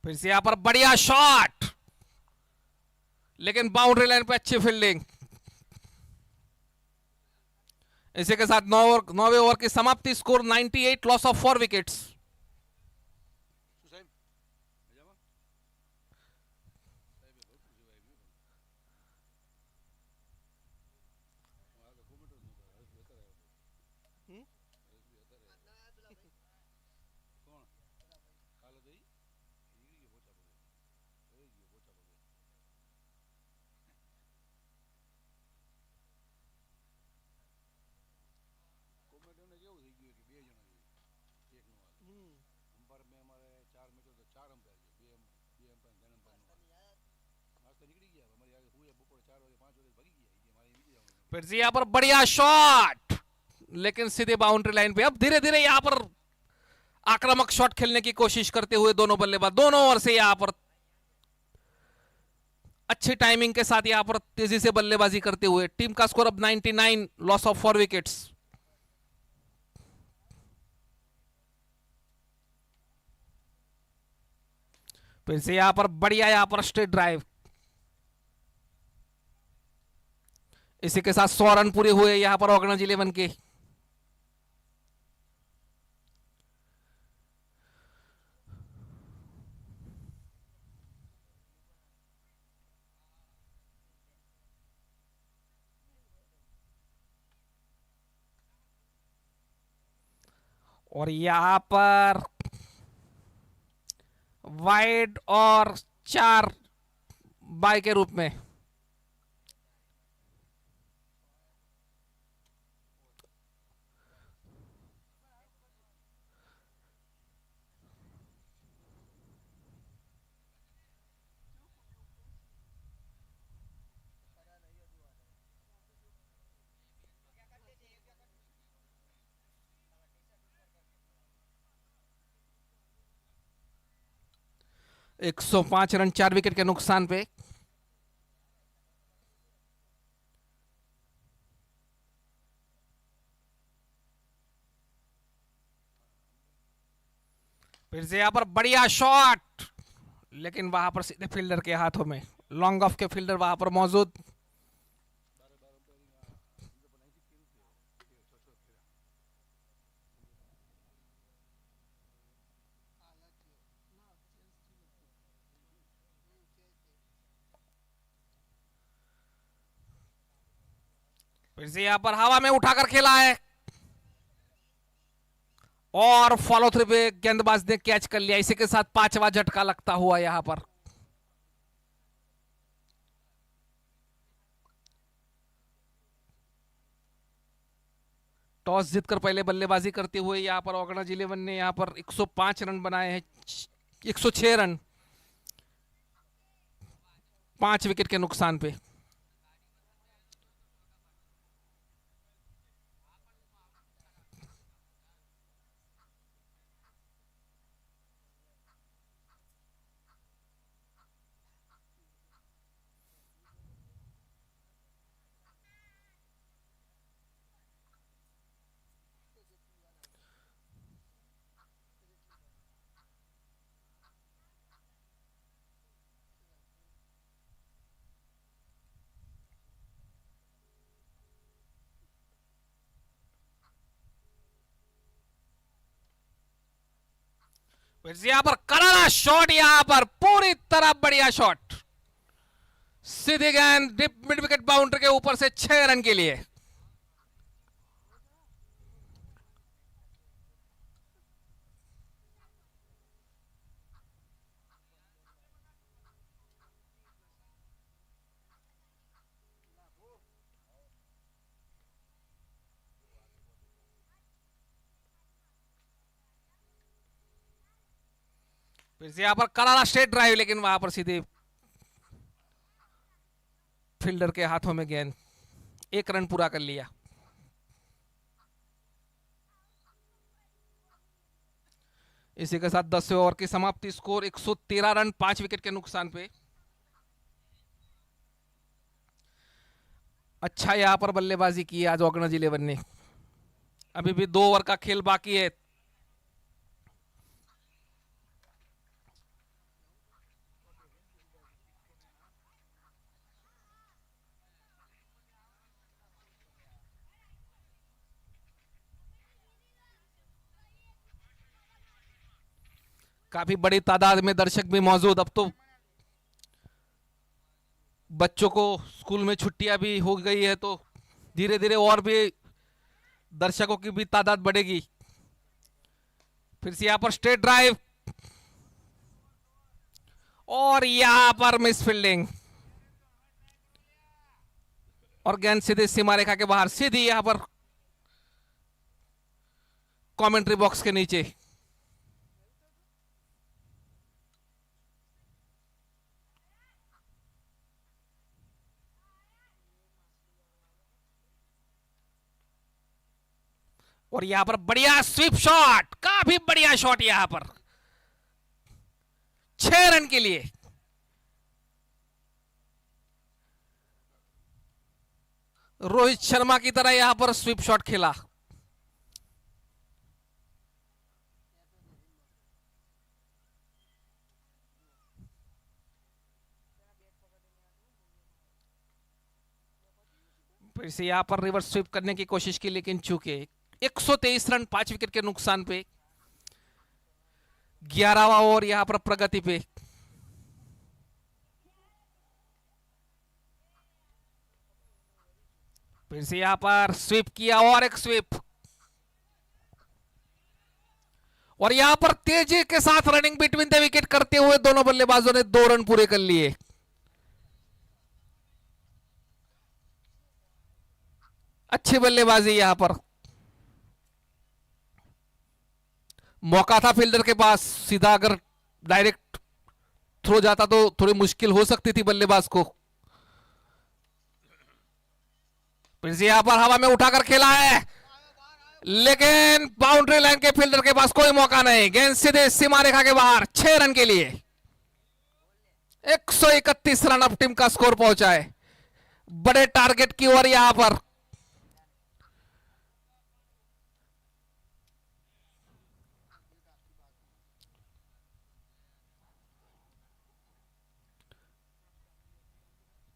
फिर से यहां पर बढ़िया शॉट, लेकिन बाउंड्री लाइन पे अच्छी फील्डिंग। इसी के साथ 9वें ओवर की समाप्ति। Score 98 loss of 4 wickets. फिर से यहाँ पर बढ़िया शॉट, लेकिन सीधे बाउंड्री लाइन पे। अब धीरे धीरे यहाँ पर आक्रामक शॉट खेलने की कोशिश करते हुए दोनों बल्लेबाज, दोनों ओर से यहाँ पर अच्छी टाइमिंग के साथ यहाँ पर तेजी से बल्लेबाजी करते हुए। टीम का स्कोर अब 99, लॉस ऑफ 4 विकेट्स। फिर से यहां पर बढ़िया यहां पर स्ट्रेट ड्राइव। इसी के साथ 100 रन पूरे हुए यहां पर ऑर्गेनाइज 11 के। और यहां पर वाइड और 4 बाय के रूप में। एक 105 रन 4 विकेट के नुकसान पे। फिर से यहां पर बढ़िया शॉट, लेकिन वहां पर सीधे फील्डर के हाथों में। लॉन्ग ऑफ के फील्डर वहां पर मौजूद। फिर से यहां पर हवा में उठाकर खेला है और फॉलो थ्रू पे गेंदबाज ने कैच कर लिया। इसी के साथ 5वां झटका लगता हुआ यहां पर। टॉस जीतकर पहले बल्लेबाजी करते हुए यहां पर ऑर्गेनाइज 11 ने यहां पर 105 रन बनाए हैं। 106 रन 5 विकेट के नुकसान पे। फिर से यहां पर करारा शॉट, यहां पर पूरी तरह बढ़िया शॉट। सीधी गेंद डिप मिड विकेट बाउंड्री के ऊपर से 6 रन के लिए। फिर से यहां पर करारा स्ट्रेट ड्राइव, लेकिन वहां पर सीधे फील्डर के हाथों में गेंद। 1 रन पूरा कर लिया। इसी के साथ 10वें ओवर की समाप्ति। स्कोर 113 रन 5 विकेट के नुकसान पे। अच्छा यहां पर बल्लेबाजी की आज ऑर्गेनाइज 11 ने। अभी भी 2 ओवर का खेल बाकी है। काफी बड़ी तादाद में दर्शक भी मौजूद। अब तो बच्चों को स्कूल में छुट्टियां भी हो गई है, तो धीरे धीरे और भी दर्शकों की भी तादाद बढ़ेगी। फिर से यहां पर स्ट्रेट ड्राइव और यहां पर मिस फील्डिंग और गेंद सीधे सीमा रेखा के बाहर, सीधी यहां पर कमेंट्री बॉक्स के नीचे। और यहां पर बढ़िया स्वीप शॉट, काफी बढ़िया शॉट यहां पर 6 रन के लिए। रोहित शर्मा की तरह यहां पर स्वीप शॉट खेला। फिर से यहां पर रिवर्स स्वीप करने की कोशिश की, लेकिन चूके 123 रन 5 विकेट के नुकसान पे 11वां ओवर यहां पर प्रगति पे। फिर से यहां पर स्वीप किया और एक स्वीप, और यहां पर तेजी के साथ रनिंग बिटवीन द विकेट करते हुए दोनों बल्लेबाजों ने 2 रन पूरे कर लिए। अच्छी बल्लेबाजी यहां पर। मौका था फील्डर के पास, सीधा अगर डायरेक्ट थ्रो जाता तो थोड़ी मुश्किल हो सकती थी बल्लेबाज को। फिर से यहां पर हवा में उठाकर खेला है, लेकिन बाउंड्री लाइन के फील्डर के पास कोई मौका नहीं। गेंद सीधे सीमा रेखा के बाहर 6 रन के लिए। 131 रन अब टीम का स्कोर पहुंचा है, बड़े टारगेट की ओर यहां पर।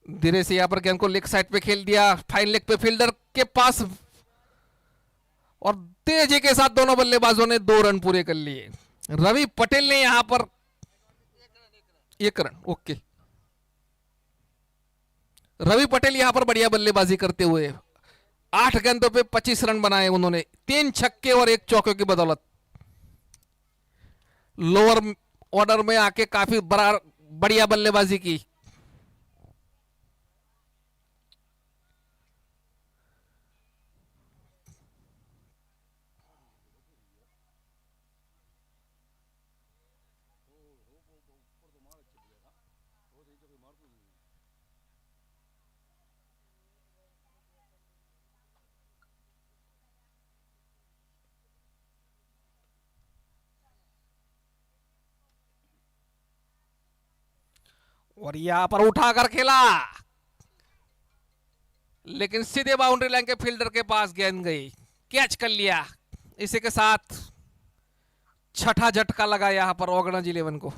धीरे से यहां पर गेंद को लेग साइड पे खेल दिया, फाइन लेग पे फील्डर के पास, और तेजी के साथ दोनों बल्लेबाजों ने 2 रन पूरे कर लिए। रवि पटेल ने यहां पर 1 रन, ओके। रवि पटेल यहां पर बढ़िया बल्लेबाजी करते हुए 8 गेंदों पे 25 रन बनाए उन्होंने, 3 छक्के और 1 चौके की बदौलत। लोअर ऑर्डर में आके काफी बढ़िया बल्लेबाजी की। और यहां पर उठाकर खेला, लेकिन सीधे बाउंड्री लाइन के फील्डर के पास गेंद गई, कैच कर लिया। इसी के साथ छठा झटका लगा यहां पर ओगनज 11 को।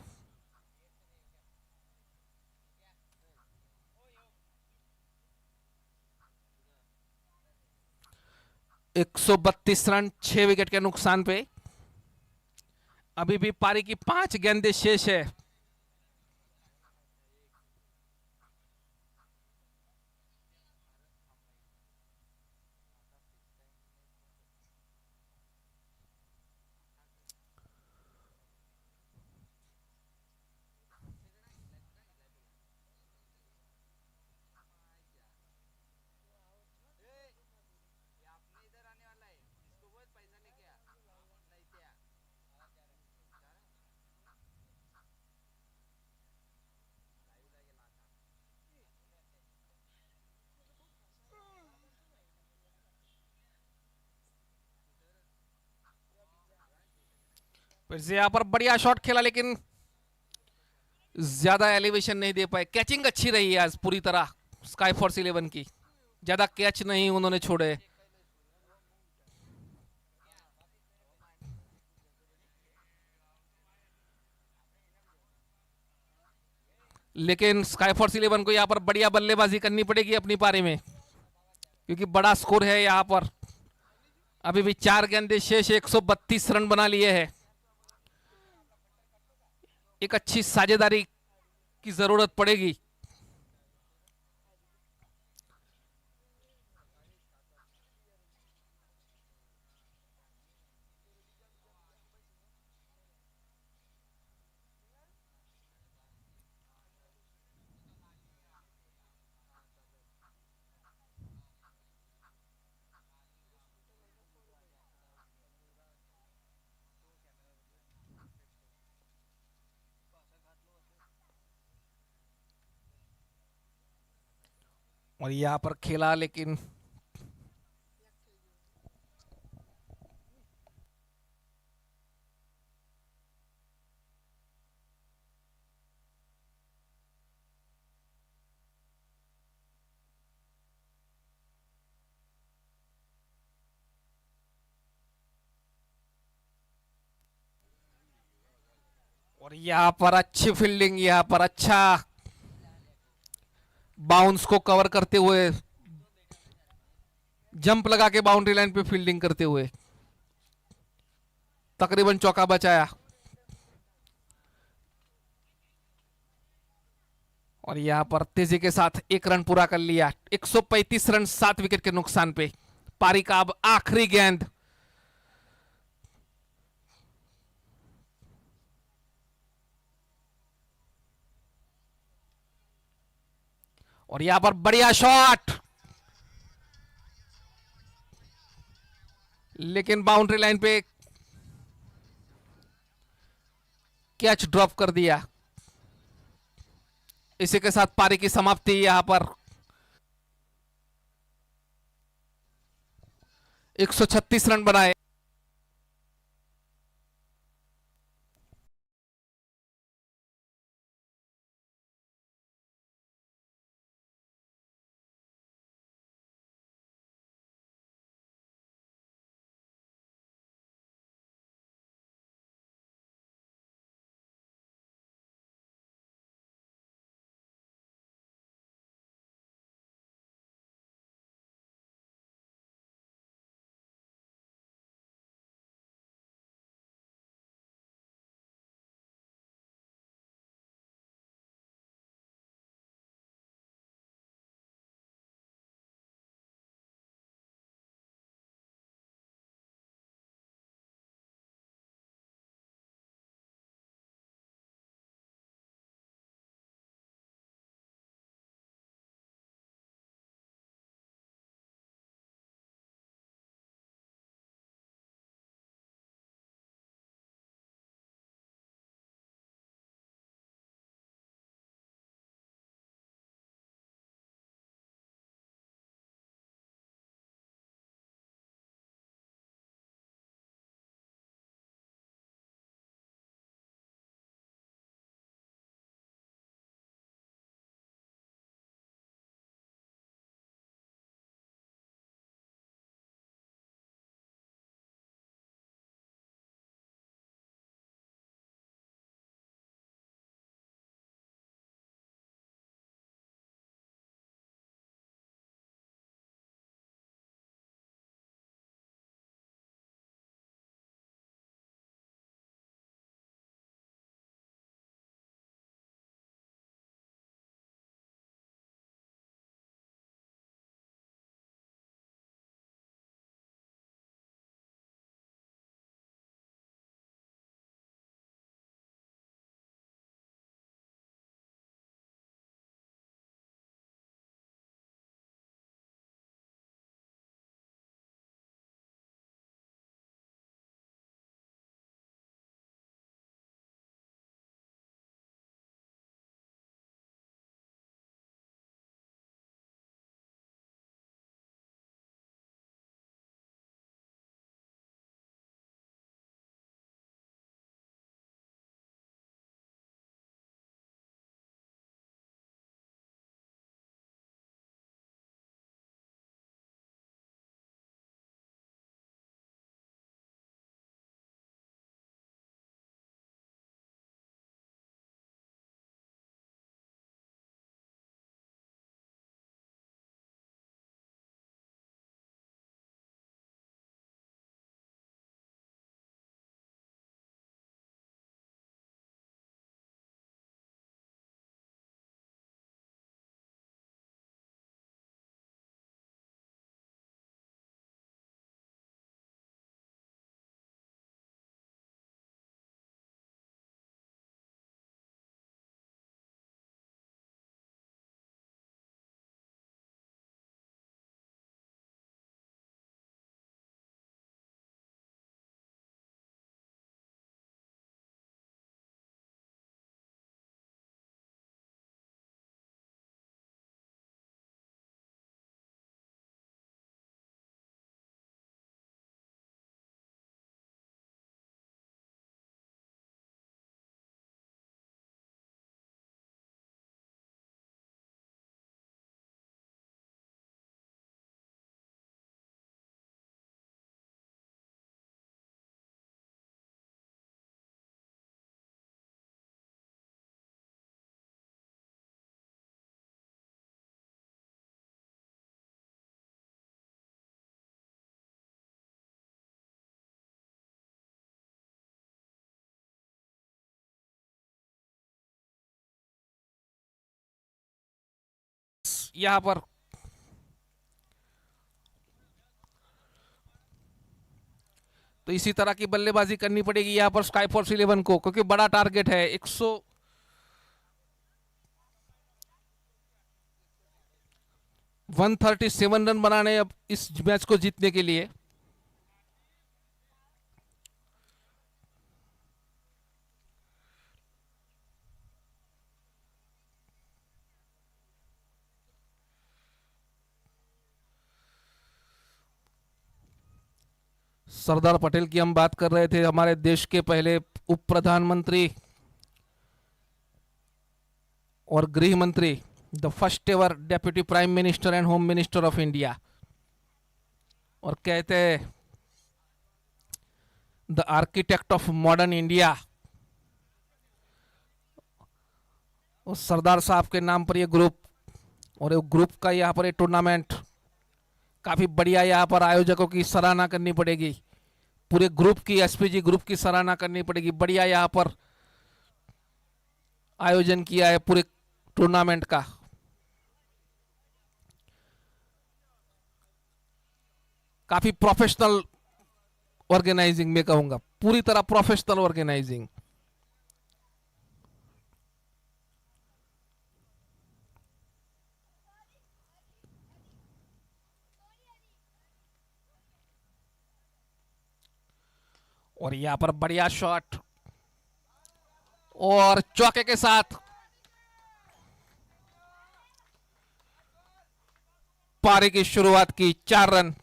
एक 132 रन 6 विकेट के नुकसान पे। अभी भी पारी की 5 गेंदें शेष है। फिर से यहां पर बढ़िया शॉट खेला, लेकिन ज्यादा एलिवेशन नहीं दे पाए। कैचिंग अच्छी रही है आज पूरी तरह स्काई फोर्स 11 की, ज्यादा कैच नहीं उन्होंने छोड़े। लेकिन स्काई फोर्स 11 को यहां पर बढ़िया बल्लेबाजी करनी पड़ेगी अपनी पारी में, क्योंकि बड़ा स्कोर है यहां पर। अभी भी 4 गेंदें शेष, 132 रन बना लिए हैं। एक अच्छी साझेदारी की जरूरत पड़ेगी। और यहां पर खेला, लेकिन और यहाँ पर अच्छी फील्डिंग, यहाँ पर अच्छा बाउंस को कवर करते हुए, जंप लगा के बाउंड्री लाइन पे फील्डिंग करते हुए तकरीबन चौका बचाया। और यहां पर तेजी के साथ एक रन पूरा कर लिया। 135 रन 7 विकेट के नुकसान पे। पारी का अब आखिरी गेंद, और यहां पर बढ़िया शॉट, लेकिन बाउंड्री लाइन पे कैच ड्रॉप कर दिया। इसी के साथ पारी की समाप्ति यहां पर 136 रन बनाए। यहाँ पर तो इसी तरह की बल्लेबाजी करनी पड़ेगी यहाँ पर स्काई फोर्स 11 को, क्योंकि बड़ा टारगेट है 137 रन बनाने अब इस मैच को जीतने के लिए। सरदार पटेल की हम बात कर रहे थे, हमारे देश के पहले उप प्रधानमंत्री और गृह मंत्री, the first ever deputy prime minister and home minister of India. और कहते हैं the architect of modern India. और सरदार साहब के नाम पर ये ग्रुप, और ये ग्रुप का यहाँ पर ये टूर्नामेंट काफी बढ़िया, यहाँ पर आयोजकों की सराहना करनी पड़ेगी, पूरे ग्रुप की, एसपीजी ग्रुप की सराहना करनी पड़ेगी। बढ़िया यहाँ पर आयोजन किया है पूरे टूर्नामेंट का। काफी प्रोफेशनल ऑर्गेनाइजिंग मैं कहूंगा, पूरी तरह प्रोफेशनल ऑर्गेनाइजिंग। और यहां पर बढ़िया शॉट और चौके के साथ पारी की शुरुआत की, 4 रन।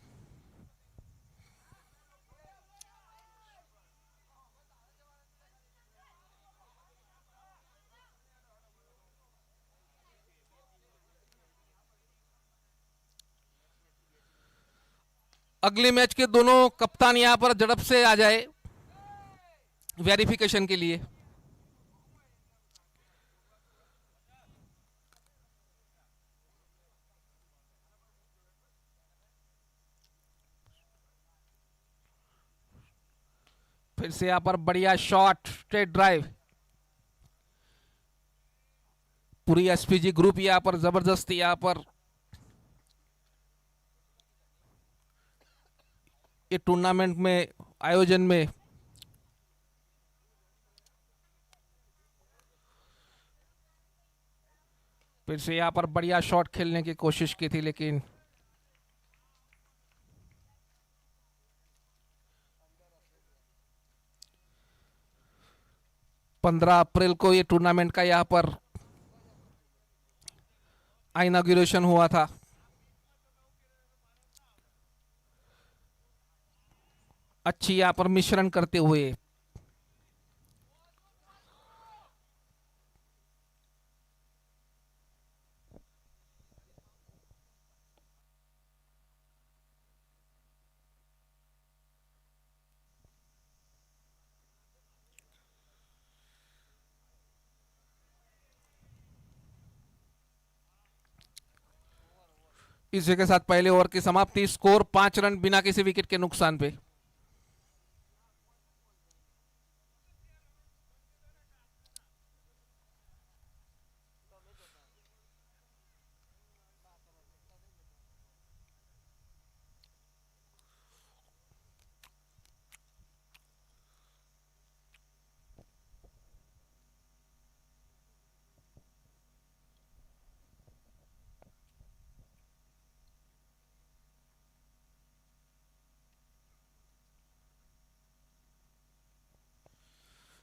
अगले मैच के दोनों कप्तान यहां पर झड़प से आ जाए वेरिफिकेशन के लिए। फिर से यहां पर बढ़िया शॉट, स्ट्रेट ड्राइव। पूरी एसपीजी ग्रुप यहां पर जबरदस्त, यहां पर ये टूर्नामेंट में, आयोजन में फिर से यहां पर बढ़िया शॉट खेलने की कोशिश की थी, लेकिन 15 अप्रैल को ये टूर्नामेंट का यहां पर इनॉग्रेशन हुआ था। अच्छी यहां पर मिश्रण करते हुए इसी के साथ पहले ओवर की समाप्ति, स्कोर 5 रन बिना किसी विकेट के नुकसान पे।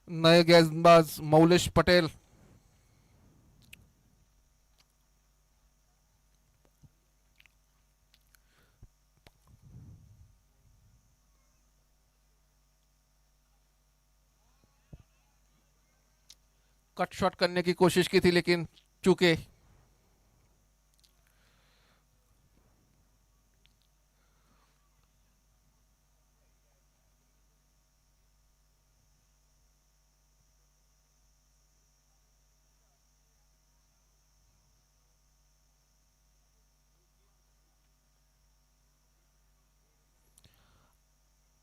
नए गेंदबाज मौलिश पटेल, कट शॉट करने की कोशिश की थी लेकिन चूके।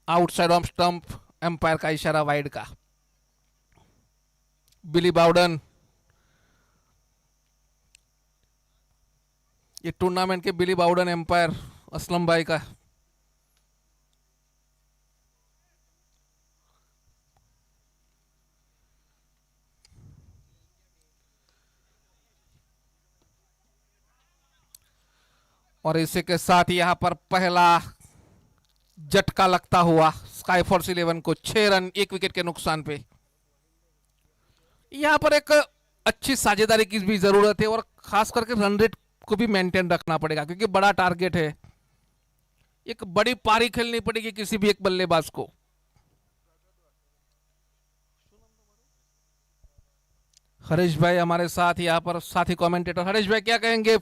आउटसाइड ऑफ स्टंप, एम्पायर का इशारा वाइड का। बिली बाउडन ये टूर्नामेंट के बिली बाउडन एम्पायर असलम भाई का। और इसी के साथ यहां पर पहला झटका लगता हुआ स्काई फोर्स 11 को 6 रन 1 विकेट के नुकसान पे। यहां पर एक अच्छी साझेदारी की भी जरूरत है और खास करके रन रेट को भी मेंटेन रखना पड़ेगा क्योंकि बड़ा टारगेट है। एक बड़ी पारी खेलनी पड़ेगी किसी भी एक बल्लेबाज को। हरीश भाई हमारे साथ यहाँ पर साथी कमेंटेटर। हरीश भाई क्या कहेंगे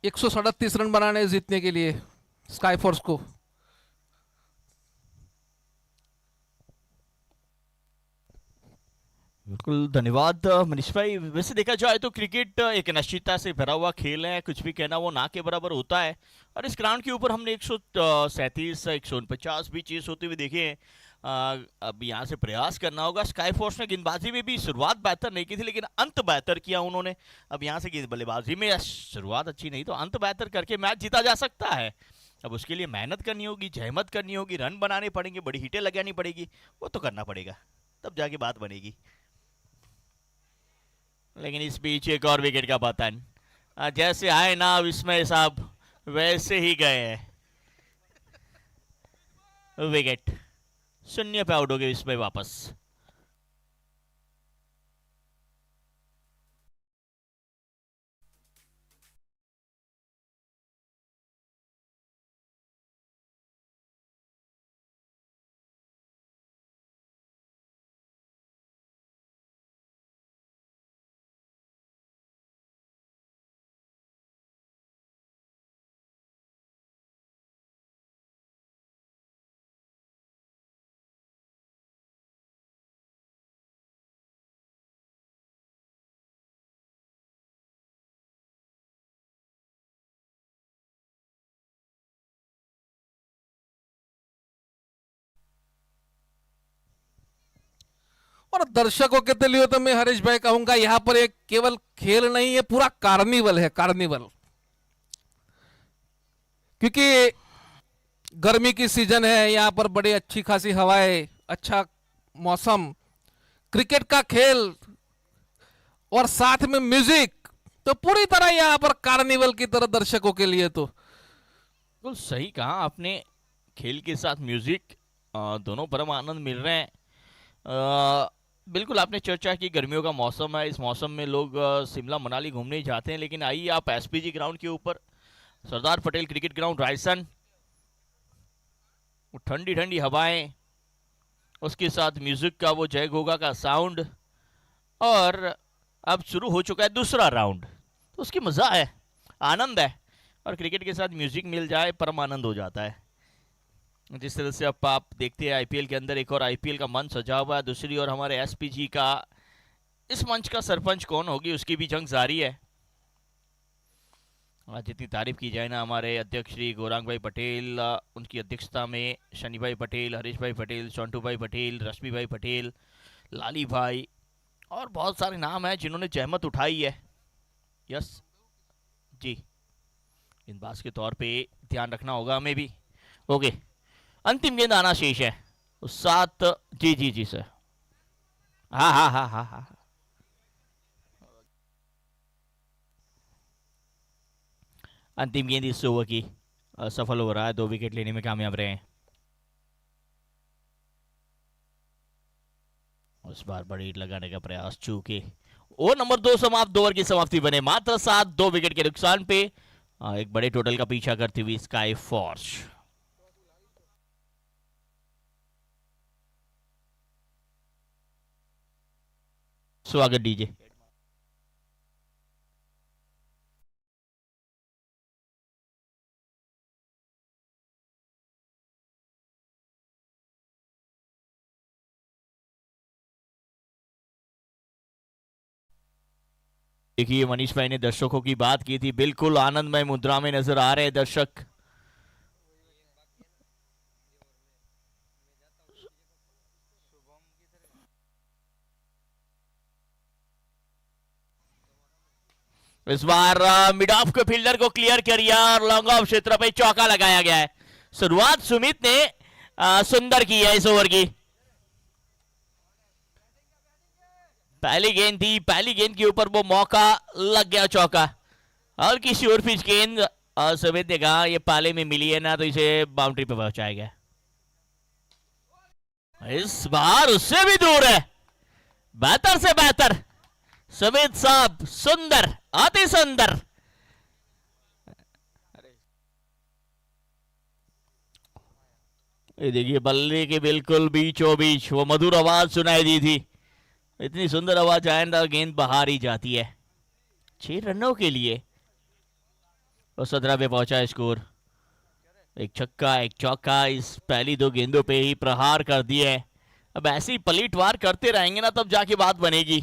137 रन बनाने हैं जीतने के लिए स्काई फोर्स को? बिल्कुल धन्यवाद मनीष भाई। वैसे देखा जाए तो क्रिकेट एक अनिश्चितता से भरा हुआ खेल है, कुछ भी कहना वो ना के बराबर होता है। और इस ग्राउंड के ऊपर हमने 137 149 भी चेस होते हुए देखे हैं। अब यहाँ से प्रयास करना होगा। स्काई फोर्स ने गेंदबाजी में भी शुरुआत बेहतर नहीं की थी, लेकिन अंत बेहतर किया उन्होंने। अब यहाँ से गेंद बल्लेबाजी में शुरुआत अच्छी नहीं तो अंत बेहतर करके मैच जीता जा सकता है। अब उसके लिए मेहनत करनी होगी, जहमत करनी होगी, रन बनाने पड़ेंगे, बड़ी हिटें लगानी पड़ेगी, वो तो करना पड़ेगा, तब जाके बात बनेगी। लेकिन इस बीच एक और विकेट का पतन। जैसे आए ना विस्मय साहब वैसे ही गए हैं विकेट। 0 पे आउट हो गए विस्मय वापस। और दर्शकों के लिए तो मैं हरीश भाई कहूंगा यहाँ पर एक केवल खेल नहीं है, पूरा कार्निवल है, कार्निवल। क्योंकि गर्मी की सीजन है, यहाँ पर बड़ी अच्छी खासी हवाएं, अच्छा मौसम, क्रिकेट का खेल और साथ में म्यूजिक, तो पूरी तरह यहाँ पर कार्निवल की तरह दर्शकों के लिए तो। बिल्कुल सही कहा आपने। खेल के साथ म्यूजिक, दोनों परम आनंद मिल रहे हैं। बिल्कुल आपने चर्चा की, गर्मियों का मौसम है, इस मौसम में लोग शिमला मनाली घूमने जाते हैं। लेकिन आइए आप एसपीजी ग्राउंड के ऊपर, सरदार पटेल क्रिकेट ग्राउंड रायसन, वो ठंडी ठंडी हवाएं, उसके साथ म्यूजिक का वो जय घोगा का साउंड, और अब शुरू हो चुका है दूसरा राउंड, तो उसकी मजा है, आनंद है। और क्रिकेट के साथ म्यूजिक मिल जाए परम आनंद हो जाता है। जिस तरह से अब आप देखते हैं आईपीएल के अंदर एक और आईपीएल का मंच सजा हुआ है, दूसरी ओर हमारे एसपीजी का इस मंच का सरपंच कौन होगी उसकी भी जंग जारी है। आज जितनी तारीफ की जाए ना हमारे अध्यक्ष श्री गौरांग भाई पटेल, उनकी अध्यक्षता में शनि भाई पटेल, हरीश भाई पटेल, चौंटू भाई पटेल, रश्मि भाई पटेल, लाली भाई और बहुत सारे नाम हैं जिन्होंने जहमत उठाई है। यस जी, गेंदबाज के तौर पे ध्यान रखना होगा हमें भी। ओके, अंतिम गेंद आना शेष है। उस 7, जी जी जी सर, हाँ हाँ हाँ हाँ हाँ। अंतिम गेंद इस ओवर की सफल हो रहा है, 2 विकेट लेने में कामयाब रहे हैं। उस बार बड़ी लगाने का प्रयास चूके ओवर नंबर 2 समाप्त, 2 ओवर की समाप्ति बने मात्र 7, 2 विकेट के नुकसान पे एक बड़े टोटल का पीछा करती हुई स्काई फोर्स। स्वागत डीजे। देखिए मनीष भाई ने दर्शकों की बात की थी, बिल्कुल आनंदमय मुद्रा में नजर आ रहे हैं दर्शक। इस बार मिड ऑफ के फील्डर को क्लियर किया और लॉन्ग ऑफ क्षेत्र पे चौका लगाया गया है। शुरुआत सुमित ने सुंदर की है इस ओवर की। पहली गेंद थी, पहली गेंद के ऊपर वो मौका लग गया चौका। और किसी और पिच गेंद सुमित ने कहा ये पाले में मिली है ना तो इसे बाउंड्री पे पहुंचाएगा। इस बार उससे भी दूर है, बेहतर से बेहतर सुमित साहब, सुंदर, अति सुंदर। ये देखिए बल्ले के बिल्कुल बीचों बीच वो मधुर आवाज सुनाई दी थी। इतनी सुंदर आवाज आए ना गेंद बाहर ही जाती है। 6 रनों के लिए और 17 पे पहुंचा स्कोर। एक छक्का एक चौका इस पहली 2 गेंदों पे ही प्रहार कर दिए है। अब ऐसे ही पलटवार करते रहेंगे ना तब जाके बात बनेगी।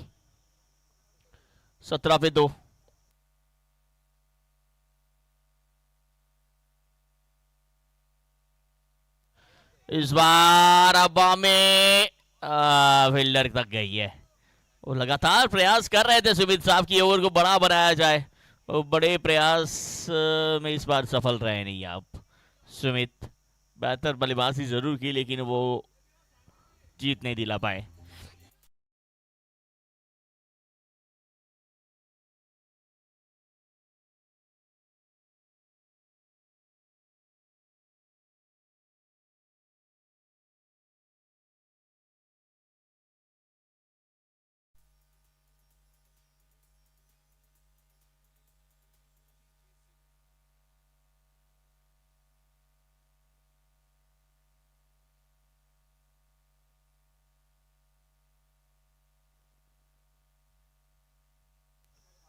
17 पे 2। इस बार अब में फील्डर तक गई है। वो लगातार प्रयास कर रहे थे सुमित साहब की ओवर को बड़ा बनाया जाए। वो बड़े प्रयास में इस बार सफल रहे नहीं आप सुमित। बेहतर बल्लेबाजी जरूर की लेकिन वो जीत नहीं दिला पाए।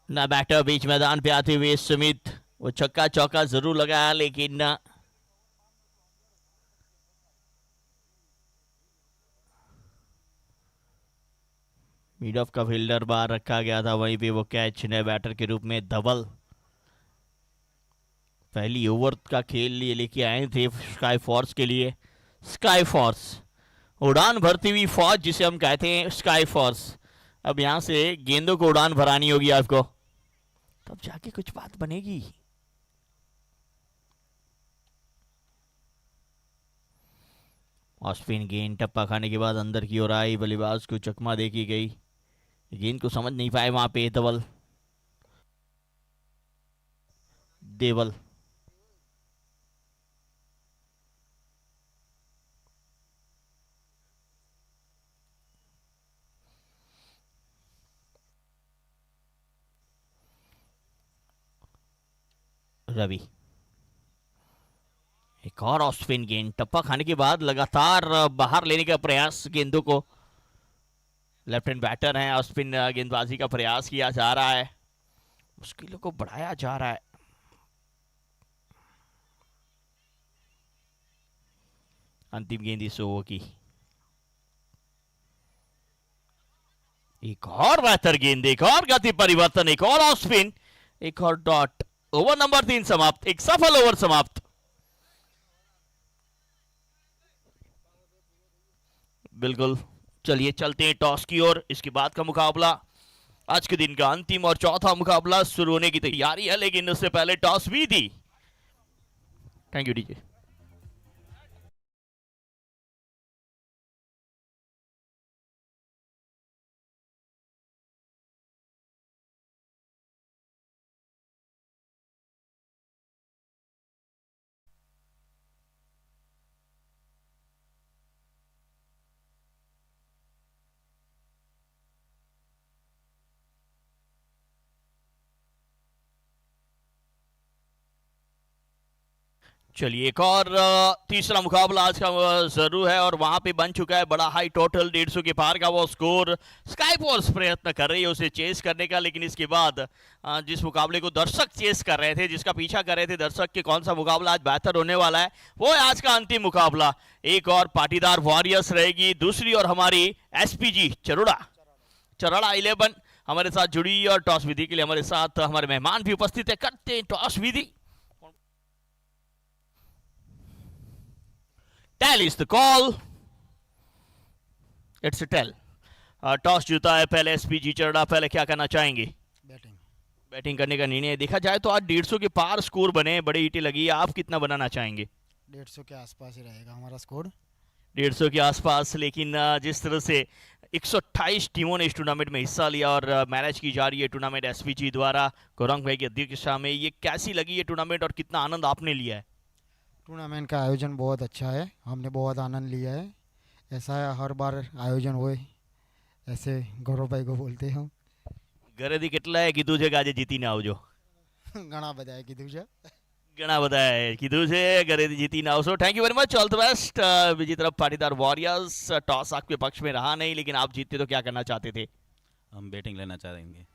ना बैटर बीच मैदान पे आते हुए सुमित वो छक्का चौका जरूर लगाया लेकिन ना मिड ऑफ का फील्डर बाहर रखा गया था। वहीं पे वो कैच नए बैटर के रूप में धवल पहली ओवर का खेल लिए लेके आए थे स्काई फोर्स के लिए। स्काई फोर्स उड़ान भरती हुई फौज जिसे हम कहते हैं स्काई फोर्स। अब यहां से गेंदों को उड़ान भरानी होगी आपको तब जाके कुछ बात बनेगी। ऑस्पिन गेंद टप्पा खाने के बाद अंदर की ओर आई, बल्लेबाज को चकमा देखी गई। गेंद को समझ नहीं पाए वहां पे धवल देवल। रवि एक और ऑफ स्पिन गेंद टप्पा खाने के बाद लगातार बाहर लेने का प्रयास गेंदों को। लेफ्ट हैंड बैटर हैं, ऑफ स्पिन गेंदबाजी का प्रयास किया जा रहा है, मुश्किलों को बढ़ाया जा रहा है। अंतिम गेंद इस ओवर की। एक और बेहतर गेंद, एक और गति परिवर्तन, एक और ऑफ स्पिन, एक और डॉट। ओवर नंबर 3 समाप्त, एक सफल ओवर समाप्त। बिल्कुल चलिए चलते हैं टॉस की ओर। इसके बाद का मुकाबला आज के दिन का अंतिम और चौथा मुकाबला शुरू होने की तैयारी है लेकिन उससे पहले टॉस भी थी। Thank you DJ. चलिए एक और तीसरा मुकाबला आज का जरूर है और वहां पे बन चुका है बड़ा हाई टोटल 150 के पार का वो स्कोर। स्काई फोर्स प्रयत्न कर रही है उसे चेस करने का लेकिन इसके बाद जिस मुकाबले को दर्शक चेस कर रहे थे, जिसका पीछा कर रहे थे दर्शक के कौन सा मुकाबला आज बेहतर होने वाला है, वो है आज का अंतिम मुकाबला। एक और पाटीदार वॉरियर्स रहेगी, दूसरी और हमारी एसपीजी चरड़ा 11 हमारे साथ जुड़ी और टॉस विधि के लिए हमारे साथ हमारे मेहमान भी उपस्थित है। करते हैं toss Vidhi. Tell is the call. It's a tell. Toss जीता है पहले एसपीजी चरड़ा, पहले क्या करना चाहेंगे? बैटिंग। बैटिंग करने का निर्णय देखा जाए तो आज 150 के पार स्कोर बने, बड़ी ईटें लगी। आप कितना बनाना चाहेंगे? 150 के आसपास ही रहेगा हमारा स्कोर। 150 के आसपास, लेकिन जिस तरह से 128 टीमों ने इस टूर्नामेंट में हिस्सा लिया और मैनेज की जा रही है टूर्नामेंट एसपीजी द्वारा कोरंग भाई की अध्यक्षता में, ये कैसी लगी ये टूर्नामेंट और कितना आनंद आपने लिया है? टूर्नामेंट का आयोजन बहुत अच्छा है, हमने बहुत आनंद लिया है। ऐसा हर बार आयोजन होए, ऐसे गौरव भाई को बोलते हूँ। ઘરેથી કેટલા કીધું છે કે આજે જીતીને આવજો? ઘણા બધા કીધું છે। ઘણા બધાએ કીધું છે ઘરેથી જીતીને આવશો। Thank you very much, all the best. બીજી तरफ પાટીદાર वॉरियर्स, टॉस आपके पक्ष में रहा नहीं, लेकिन आप जीतते तो क्या करना चाहते थे? हम बैटिंग लेना चाहेंगे।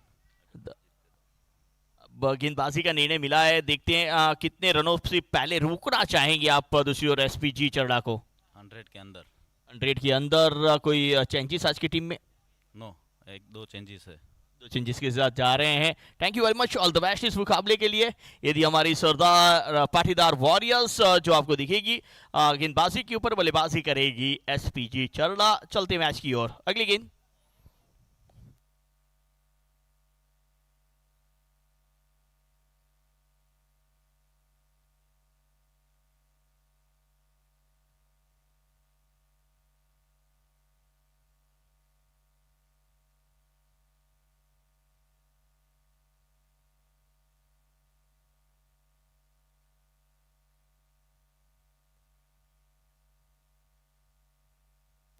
अब गेंदबाजी का निर्णय मिला है, देखते हैं कितने रनों से पहले रोकना चाहेंगे आप दूसरी ओर एसपीजी चरड़ा को? 100 के अंदर। 100 के अंदर। कोई चेंजेस आज की टीम में? नो, एक दो चेंजेस है। दो चेंजेस के साथ जा रहे हैं। Thank you very much, all the best इस मुकाबले के लिए। यदि हमारी सरदार पाटीदार वॉरियर्स जो आपको दिखेगी गेंदबाजी के ऊपर, बल्लेबाजी करेगी एसपीजी चरड़ा। चलते मैच की ओर, अगली गेंद।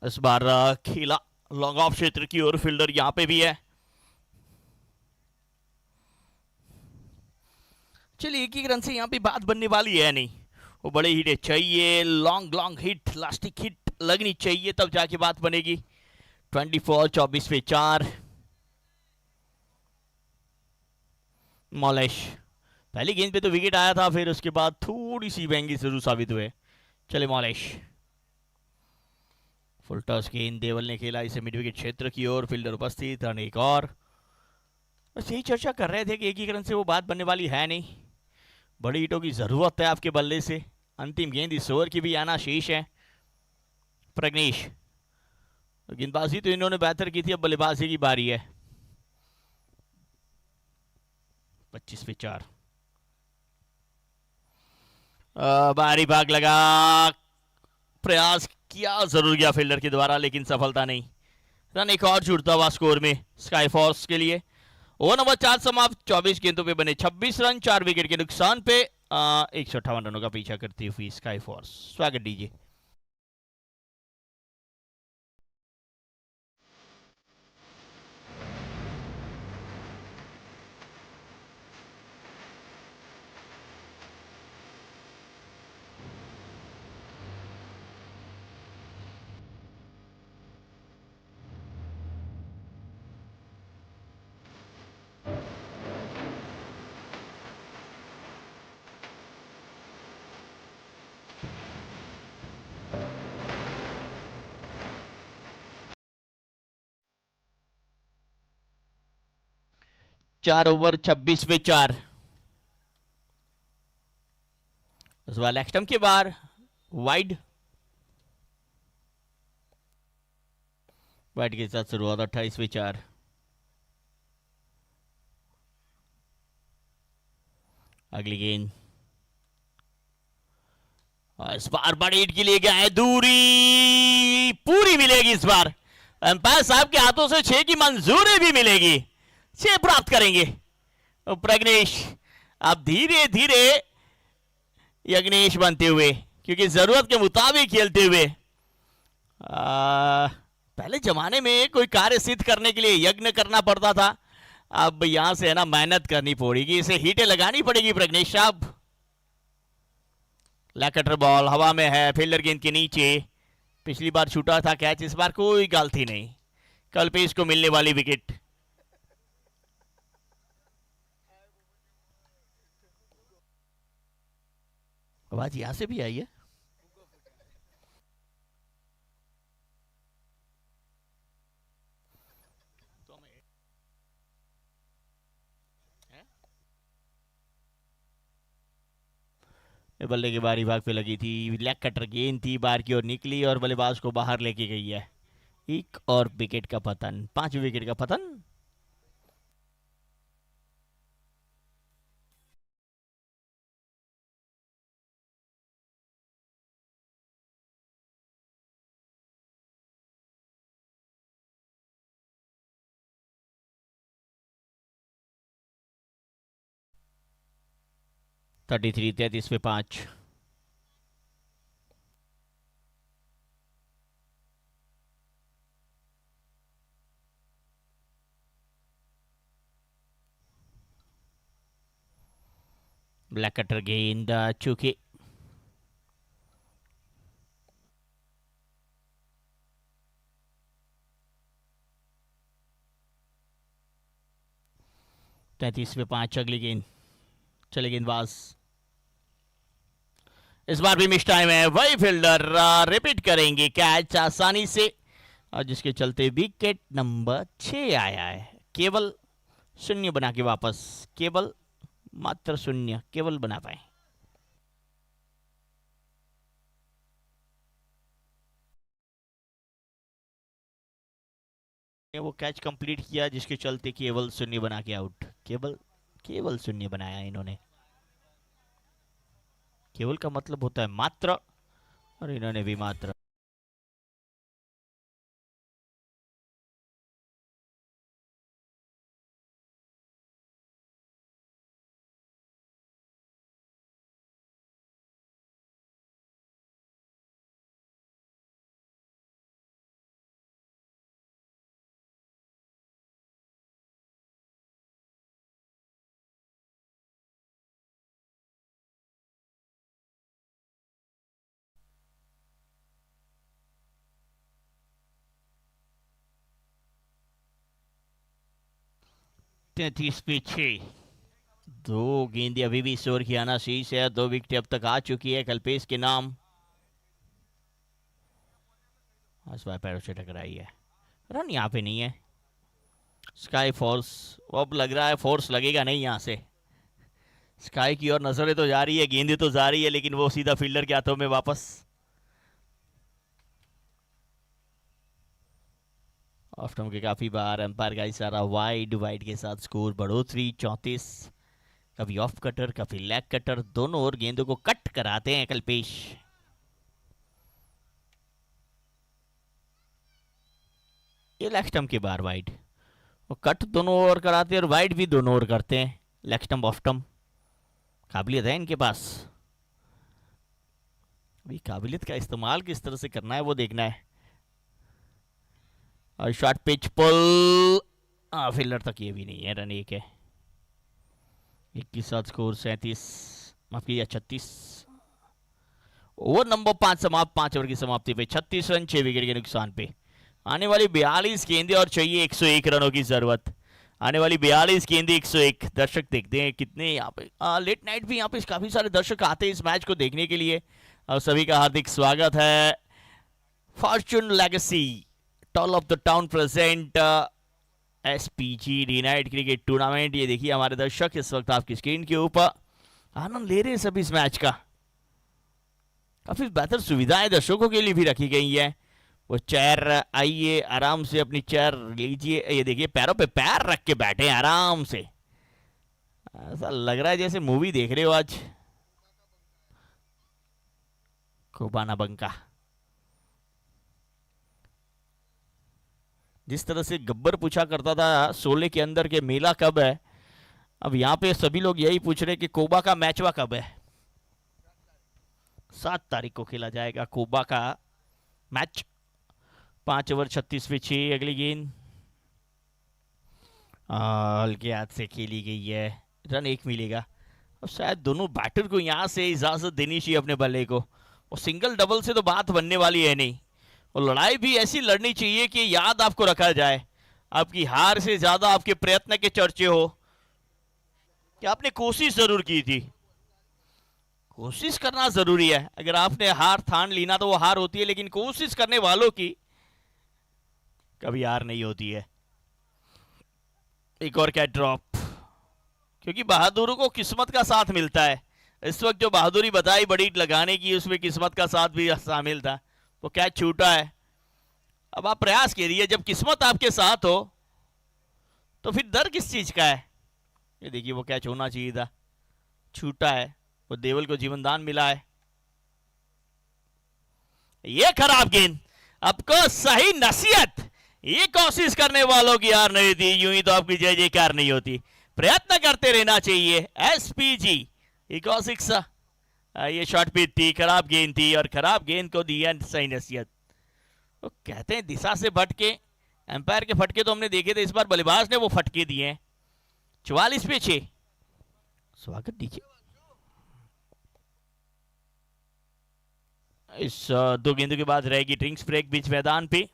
इस बार खेला लॉन्ग ऑफ क्षेत्र की ओर, फील्डर यहां पे भी है। चलिए एक रन से यहां पे बात बनने वाली है नहीं, वो बड़े हिट चाहिए, लॉन्ग लॉन्ग हिट, लास्टिक हिट लगनी चाहिए, तब जाके बात बनेगी। 24 पे 4। मॉलेश पहली गेंद पे तो विकेट आया था, फिर उसके बाद थोड़ी सी महंगी जरूर साबित हुए। चले मॉलेश, फुल टॉस गेंद देवल ने खेला इसे मिड विकेट क्षेत्र की ओर, फील्डर उपस्थित, रन एक और। बस यही चर्चा कर रहे थे कि एक ही रन से वो बात बनने वाली है नहीं, बड़ी हिटों की जरूरत है आपके बल्ले से। अंतिम गेंद इस ओवर की भी आना शेष है। प्रज्ञेश, गेंदबाजी तो इन्होंने बेहतर की थी, अब बल्लेबाजी की बारी है। 25 पे 4। बाहरी भाग लगा, प्रयास किया जरूर गया फील्डर के द्वारा, लेकिन सफलता नहीं। रन एक और जुड़ता हुआ स्कोर में स्काई फोर्स के लिए। ओवर नंबर 4 समाप्त, 24 गेंदों पे बने 26 रन, 4 विकेट के नुकसान पे 158 रनों का पीछा करती हुई स्काई फोर्स। स्वागत दीजिए। चार ओवर 26 पे 4। उस बार लेग स्टंप के बाहर वाइड। वाइड के साथ शुरुआत 28 पे 4। अगली गेंद, इस बार बड़ी हिट के लिए गया है, दूरी पूरी मिलेगी इस बार। अंपायर साहब के हाथों से 6 की मंजूरी भी मिलेगी, 6 प्राप्त करेंगे प्रज्ञेश। अब धीरे धीरे यज्ञेश बनते हुए, क्योंकि जरूरत के मुताबिक खेलते हुए। पहले जमाने में कोई कार्य सिद्ध करने के लिए यज्ञ करना पड़ता था, अब यहां से है ना मेहनत करनी पड़ेगी, इसे हीटें लगानी पड़ेगी प्रज्ञेश साहब। लैकटर बॉल हवा में है, फील्डर गेंद के नीचे। पिछली बार छूटा था कैच, इस बार कोई गलती नहीं, कल पे इसको मिलने वाली विकेट। आवाज यहां से भी आई है। बल्ले के बाहरी भाग पे लगी थी, लेग कटर गेंद थी, बाहर की ओर निकली और बल्लेबाज को बाहर लेके गई है। एक और विकेट का पतन, 5 विकेट का पतन। 33 पे 5। ब्लैक कटर गेंद चूके। तैतीस पे 5 अगली गेंद। चले गेंदबाज, इस बार भी मिस टाइम है, वही फील्डर रिपीट करेंगे कैच आसानी से, और जिसके चलते विकेट नंबर 6 आया है। केवल 0 बना के वापस, केवल मात्र 0 केवल बना पाए। वो कैच कंप्लीट किया जिसके चलते केवल 0 बना के आउट। केवल 0 बनाया इन्होंने। केवल का मतलब होता है मात्र, और इन्होंने भी मात्र। तैतीस पे 6। 2 गेंदें अभी भी शोर की आना शेष है। 2 विकेट अब तक आ चुकी है कल्पेश के नाम। इस बार पैरों से टकराई है, रन यहाँ पे नहीं है। स्काई फोर्स, अब लग रहा है फोर्स लगेगा नहीं यहाँ से। स्काई की ओर नजरें तो जा रही है, गेंदें तो जा रही है, लेकिन वो सीधा फील्डर के हाथों में वापस। ऑफ टर्म के काफी बार अंपायर का इशारा वाइड के साथ स्कोर बढ़ोतरी 34। कभी ऑफ कटर कभी लेग कटर, दोनों ओर गेंदों को कट कराते हैं कल्पेश। ये लेग स्टंप के बार वाइड, वो कट दोनों ओर कराते हैं और वाइड भी दोनों ओर करते हैं। लेग स्टंप ऑफ स्टंप काबिलियत है इनके पास। अभी काबिलियत का इस्तेमाल किस तरह से करना है वो देखना है। और शॉर्ट पिच पुल, फील्डर तक ये भी नहीं है। रन 1 है। 1 के साथ स्कोर 37, माफ कीजिए 36। ओवर नंबर 5 समाप्त। 5 ओवर की समाप्ति पे 36 रन 6 विकेट के नुकसान पे। आने वाली 42 गेंदें और चाहिए 101 रनों की जरूरत। आने वाली 42 गेंदें 101। दर्शक देखते हैं कितने यहाँ पे, लेट नाइट भी यहाँ पे काफी सारे दर्शक आते हैं इस मैच को देखने के लिए, और सभी का हार्दिक स्वागत है। Fortune Legacy talk of the town present SPG day night cricket tournament. ये देखिए हमारे दर्शक इस वक्त आपकी स्क्रीन के ऊपर आनंद ले रहे हैं सभी इस मैच का। काफी बेहतर सुविधाएं दर्शकों के लिए भी रखी गई है। वो चेयर, आइए आराम से अपनी चेयर लीजिए। ये देखिए पैरों पे पैर रख के बैठे हैं आराम से, ऐसा लग रहा है जैसे मूवी देख रहे हो आज। कोबाना बंका, जिस तरह से गब्बर पूछा करता था शोले के अंदर के मेला कब है, अब यहाँ पे सभी लोग यही पूछ रहे कि कोबा का मैचवा कब है। 7 तारीख को खेला जाएगा कोबा का मैच। 5 ओवर 36 पे 6 अगली गेंद हल्के हाथ से खेली गई है। रन 1 मिलेगा। और शायद दोनों बैटर को यहाँ से इजाजत देनी चाहिए अपने बल्ले को। और सिंगल डबल से तो बात बनने वाली है नहीं, और लड़ाई भी ऐसी लड़नी चाहिए कि याद आपको रखा जाए। आपकी हार से ज्यादा आपके प्रयत्न के चर्चे हो कि आपने कोशिश जरूर की थी। कोशिश करना जरूरी है। अगर आपने हार ठान ली ना तो वो हार होती है, लेकिन कोशिश करने वालों की कभी हार नहीं होती है। एक और कैच ड्रॉप, क्योंकि बहादुरों को किस्मत का साथ मिलता है। इस वक्त जो बहादुरी बताई बड़ी लगाने की, उसमें किस्मत का साथ भी शामिल था। वो कैच छूटा है। अब आप प्रयास कीजिए, जब किस्मत आपके साथ हो तो फिर डर किस चीज का है। ये देखिए वो कैच होना चाहिए था, छूटा है। वो देवल को जीवनदान मिला है। ये खराब गेंद, आपको सही नसीहत। ये कोशिश करने वालों की हार नहीं थी, यूं ही तो आपकी जय जयकार नहीं होती। प्रयत्न करते रहना चाहिए। SPG एक और सिक्स। ये शॉट पिच थी, खराब गेंद थी और खराब गेंद को दी है सही नसीहत। तो कहते हैं दिशा से फटके, एम्पायर के फटके तो हमने देखे थे, इस बार बल्लेबाज ने वो फटके दिए हैं। 44 पे 6। स्वागत दीजिए। इस दो गेंदों के बाद रहेगी ड्रिंक्स ब्रेक बीच मैदान पे।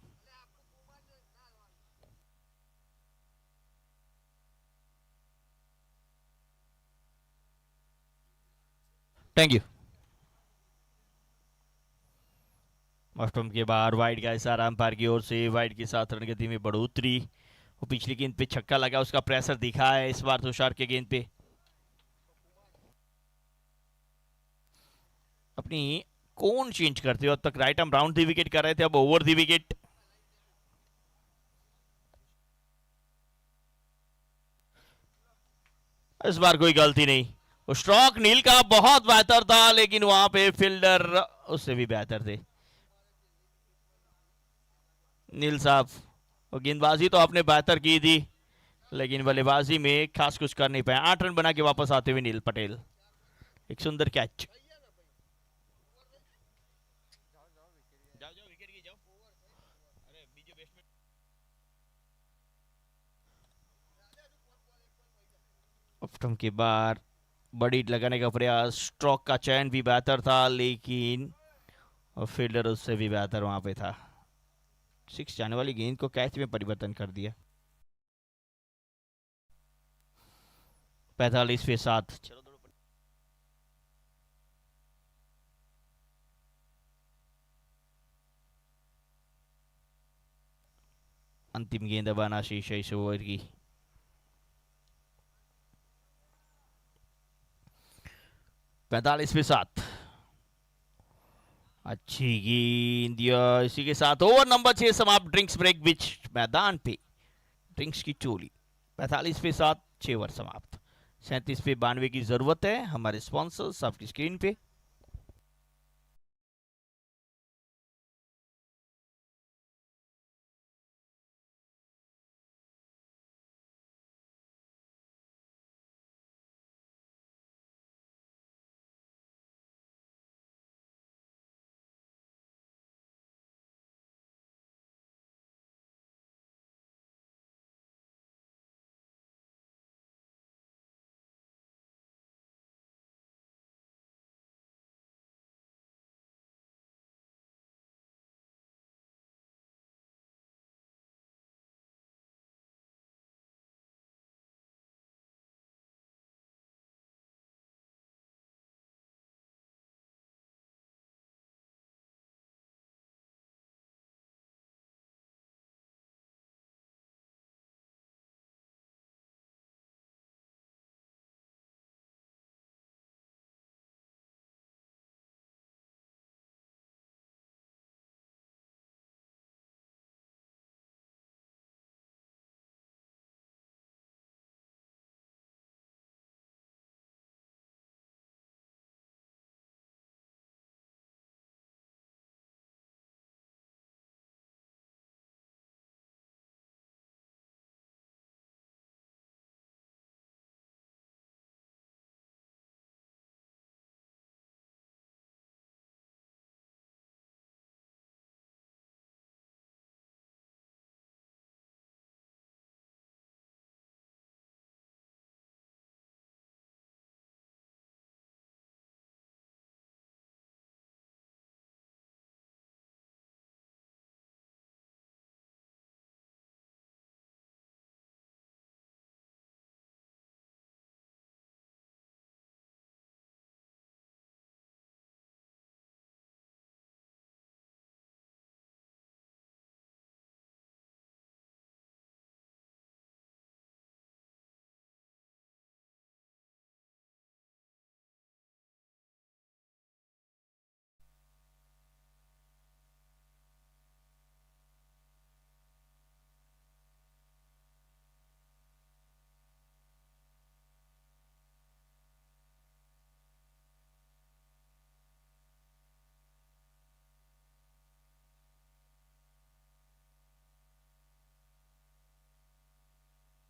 Thank you. ऑस्टम के बाहर वाइड का इशारा अंपायर की ओर से, वाइड के साथ रन गति में बढ़ोतरी। वो पिछली गेंद पे छक्का लगा, उसका प्रेशर दिखा है इस बार तुषार के गेंद पे। अपनी कौन चेंज करते हो, अब तक राइट आर्म राउंड दी विकेट कर रहे थे, अब ओवर दी विकेट। इस बार कोई गलती नहीं। वो स्ट्रोक नील का बहुत बेहतर था, लेकिन वहां पे फील्डर उससे भी बेहतर थे। नील साहब, वो गेंदबाजी तो आपने बेहतर की थी, लेकिन बल्लेबाजी में खास कुछ कर नहीं पाए। 8 रन बना के वापस आते हुए नील पटेल, एक सुंदर कैच। ऑफ्टम के बाद बड़ी लगाने का प्रयास, स्ट्रोक का चयन भी बेहतर था, लेकिन फील्डर उससे भी बेहतर वहां पे था। 6 जाने वाली गेंद को कैच में परिवर्तन कर दिया। 45 पे 7। अंतिम गेंद बना शीशा इस ओवर की। पैंतालीस पे 7। अच्छी गेंद, इसी के साथ ओवर नंबर 6 समाप्त। ड्रिंक्स ब्रेक बीच मैदान पे, ड्रिंक्स की टोली। 45 पे 7, 6 ओवर समाप्त। 37 पे 92 की जरूरत है। हमारे स्पॉन्सर्स आपकी स्क्रीन पे।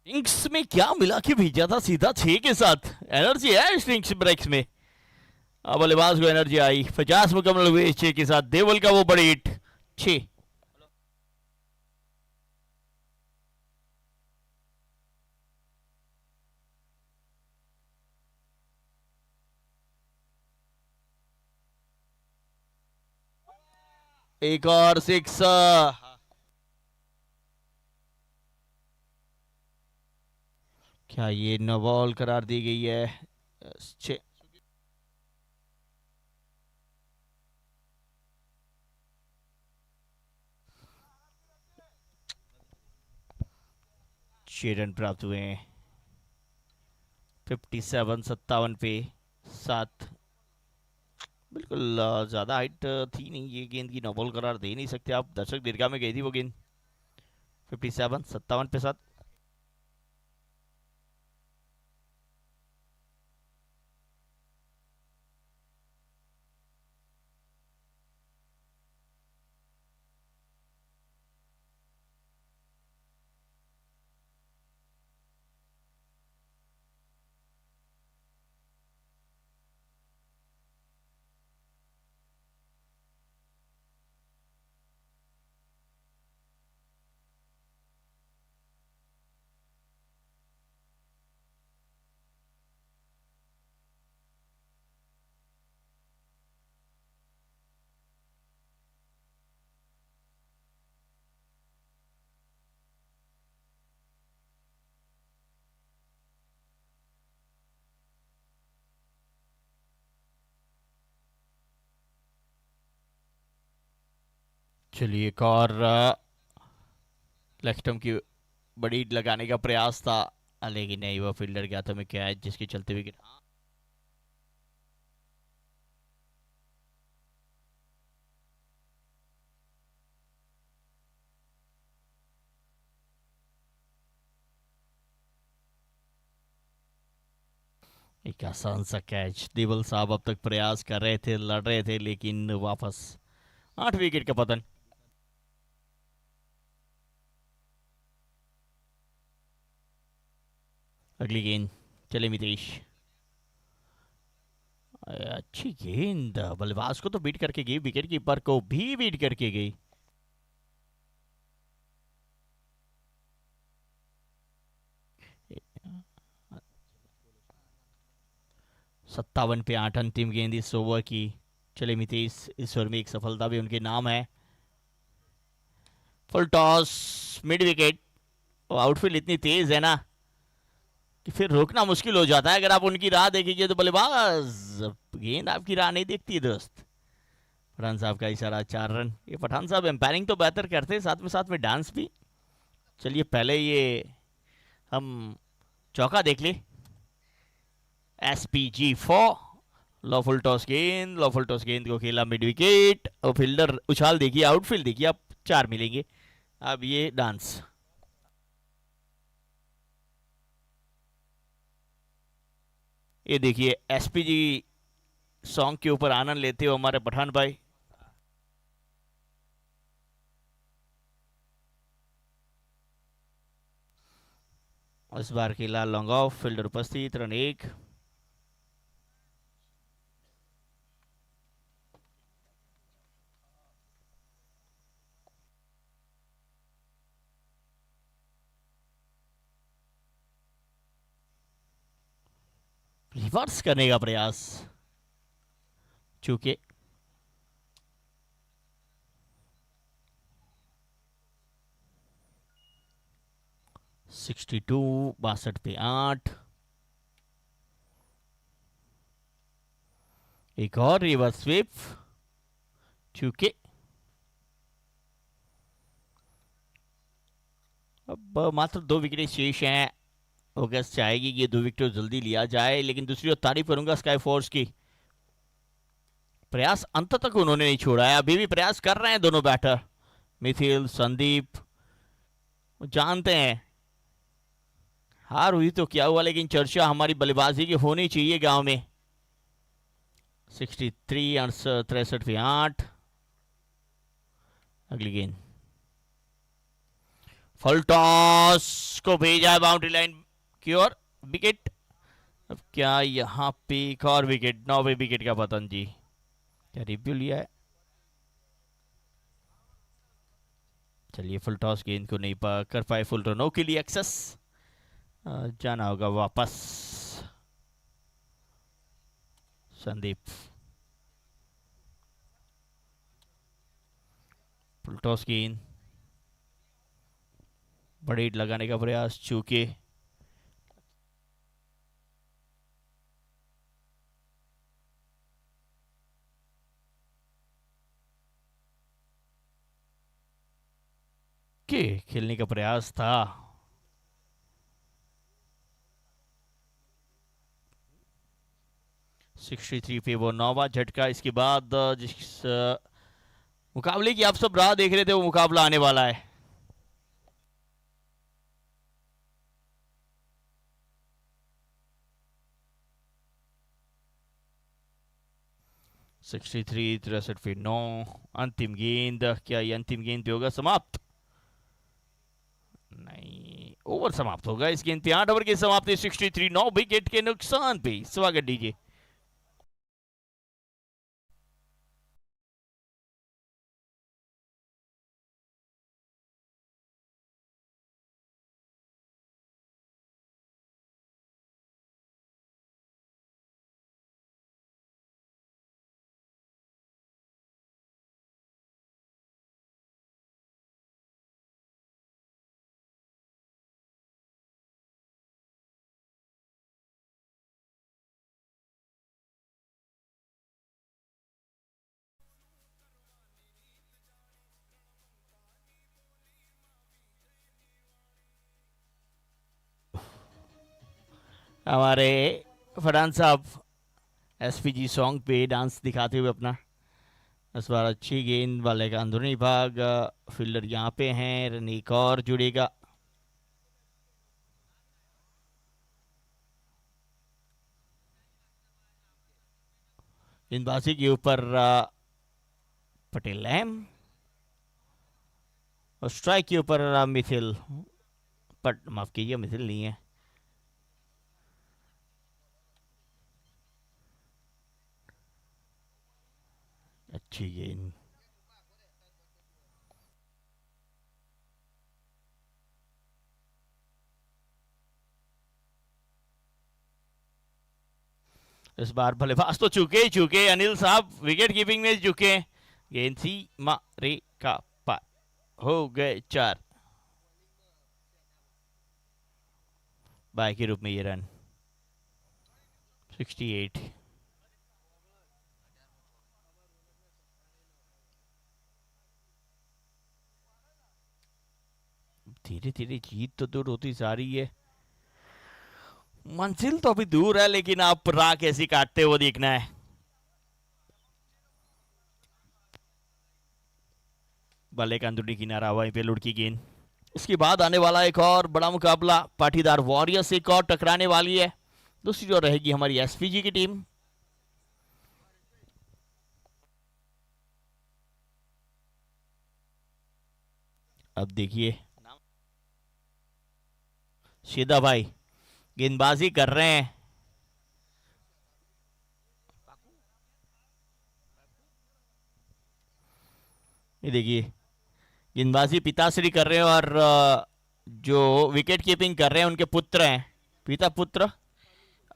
स्ट्रिंग्स में क्या मिला के भेजा था सीधा 6 के साथ। एनर्जी है स्ट्रिंग्स ब्रेक्स में। बल्लेबाज को एनर्जी आई, 50 मुकम्मल हुए 6 के साथ। देवल का वो बड़ी हिट, 6। एक और 6। क्या ये नो बॉल करार दी गई है? 6। रन प्राप्त हुए हैं। 57-57 पे 7। बिल्कुल ज्यादा हाइट थी नहीं ये गेंद की, नो बॉल करार दे नहीं सकते आप। दर्शक दीर्घा में गई थी वो गेंद। 57-57 पे 7। चलिए एक और लेग स्टंप की बड़ी हिट लगाने का प्रयास था, लेकिन नहीं, वो फील्डर गया था में कैच, जिसके चलते विकेट। 1 आसान सा कैच। देवल साहब अब तक प्रयास कर रहे थे, लड़ रहे थे, लेकिन वापस 8 विकेट का पतन। अगली गेंद, चले मितेश। अच्छी गेंद, बल्लेबाज को तो बीट करके गई, विकेट कीपर को भी बीट करके गई। सत्तावन पे 8 अंतिम गेंद इस ओवर की। चले मितेश, इस ओवर में एक सफलता भी उनके नाम है। Full toss, mid wicket. Outfield इतनी तेज है ना कि फिर रोकना मुश्किल हो जाता है। अगर आप उनकी राह देखेंगे तो बल्लेबाज, गेंद आपकी राह नहीं देखती है दोस्त। पठान साहब का इशारा, 4 रन। ये पठान साहब एम्पायरिंग तो बेहतर करते हैं, साथ में डांस भी। चलिए पहले ये हम चौका देख ले। SPG4, लॉफुल टॉस गेंद, लॉफुल टॉस गेंद को खेला मिड विकेट। और फील्डर उछाल देखिए, आउटफील्ड देखिए, आप 4 मिलेंगे। अब ये डांस, ये देखिए SPG सॉन्ग के ऊपर आनंद लेते हो हमारे पठान भाई। इस बार खेला लॉन्ग ऑफ, फील्डर उपस्थित, रन 1। रिवर्स करने का प्रयास, चूंकि 62, 62 पे 8। एक और रिवर्स स्वीप, चूंकि अब मात्र 2 विकेट शेष हैं। ऑगस्ट चाहेगी कि ये 2 विकेट जल्दी लिया जाए, लेकिन दूसरी ओर तारीफ करूंगा स्काई फोर्स की, प्रयास अंत तक उन्होंने नहीं छोड़ा है। अभी भी प्रयास कर रहे हैं दोनों बैटर, मिथिल, संदीप। जानते हैं हार हुई तो क्या हुआ, लेकिन चर्चा हमारी बल्लेबाजी की होनी चाहिए गांव में। 63 और 63 पे 8। अगली गेंद, फुल टॉस को भेजा है बाउंड्री लाइन की ओर, विकेट। अब क्या यहाँ पे एक और विकेट, 9वें विकेट का पतन जी। क्या रिव्यू लिया है? चलिए फुल टॉस गेंद को नहीं कर पाए, फुल रनों के लिए एक्सेस जाना होगा वापस। संदीप फुल टॉस गेंद, बड़े हिट लगाने का प्रयास, चूके के खेलने का प्रयास था। सिक्सटी थ्री पे वो 9वां झटका। इसके बाद जिस मुकाबले की आप सब राह देख रहे थे वो मुकाबला आने वाला है। सिक्सटी थ्री 63 पे 9, अंतिम गेंद। क्या ये अंतिम गेंद पे होगा समाप्त? नहीं, ओवर समाप्त होगा इस गेंद पे। 8 ओवर की समाप्ति, 63 9 विकेट के नुकसान पे। स्वागत दीजिए। हमारे फरहान साहब एसपीजी सॉन्ग पे डांस दिखाते हुए अपना। इस बार अच्छी गेंद वाले का अंदरूनी भाग, फील्डर यहाँ पे हैं, रन एक और जुड़ेगा। गेंदबाजी के ऊपर पटेल लैम, और स्ट्राइक के ऊपर मिथिल, पट माफ कीजिए मिथिल नहीं है। अच्छी गेंद, इस बार बल्लेबाज तो चुके चुके अनिल साहब, विकेट कीपिंग में चुके। गेंद सी मारे का पार, हो गए 4 बाय के रूप में ये रन। 68 धीरे धीरे जीत तो दूर होती जा रही है, मंजिल तो अभी दूर है, लेकिन आप राह कैसी काटते हुए देखना है। बल्ले का अंदरूनी किनारा, वहीं पे लुढ़की गेंद। इसके बाद आने वाला एक और बड़ा मुकाबला, पाटीदार वॉरियर्स एक और टकराने वाली है। दूसरी ओर रहेगी हमारी एसपीजी की टीम। अब देखिए सीधा भाई गेंदबाजी कर रहे हैं। ये देखिए गेंदबाजी पिताश्री कर रहे हैं, और जो विकेट कीपिंग कर रहे हैं उनके पुत्र हैं, पिता पुत्र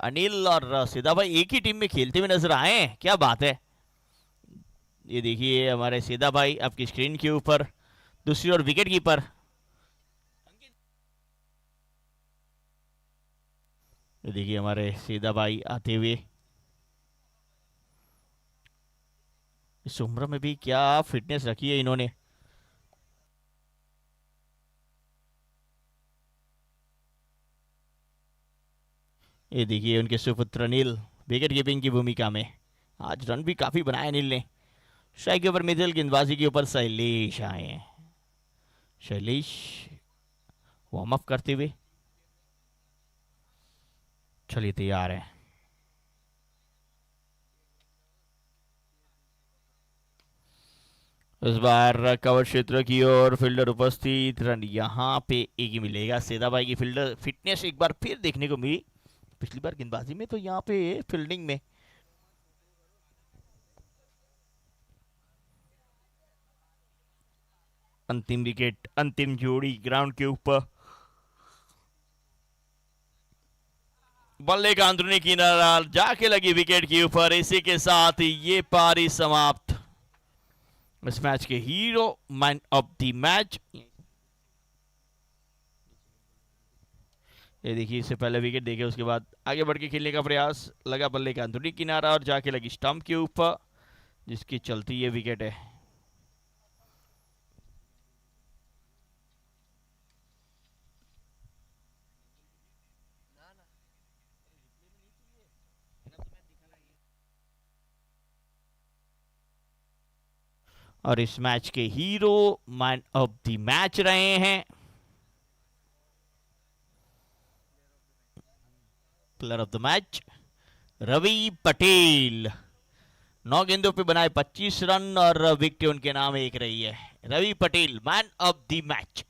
अनिल और सीधा भाई एक ही टीम में खेलते हुए नजर आए हैं। क्या बात है। ये देखिए हमारे सीधा भाई आपकी स्क्रीन के ऊपर, दूसरी ओर विकेट कीपर। ये देखिए हमारे सीधा भाई आते हुए। इस उम्र में भी क्या फिटनेस रखी है इन्होंने। ये देखिए उनके सुपुत्र अनिल विकेट कीपिंग की भूमिका में। आज रन भी काफी बनाए अनिल ने। स्ट्राइक के ऊपर मिथिल, गेंदबाजी के ऊपर शैलेश आए हैं। शैलेश वार्म अप करते हुए। चलिए तैयार है। इस बार कवर क्षेत्र की ओर फील्डर उपस्थित, रन यहाँ पे एक ही मिलेगा। सेदा भाई की फील्डर फिटनेस एक बार फिर देखने को मिली। पिछली बार गेंदबाजी में तो यहाँ पे फील्डिंग में। अंतिम विकेट, अंतिम जोड़ी ग्राउंड के ऊपर। बल्ले का अंदरूनी किनारा जाके लगी विकेट के ऊपर। इसी के साथ ये पारी समाप्त। इस मैच के hero, man of the match, ये देखिए, इससे पहले विकेट देखे उसके बाद आगे बढ़ के खेलने का प्रयास, लगा बल्ले का अंदरूनी किनारा और जाके लगी स्टंप के ऊपर, जिसकी चलती ये विकेट है। और इस मैच के hero, man of the match रहे हैं, player of the match Ravi Patel. 9 गेंदों पे बनाए 25 रन और विकेट उनके नाम एक रही है। Ravi Patel man of the match.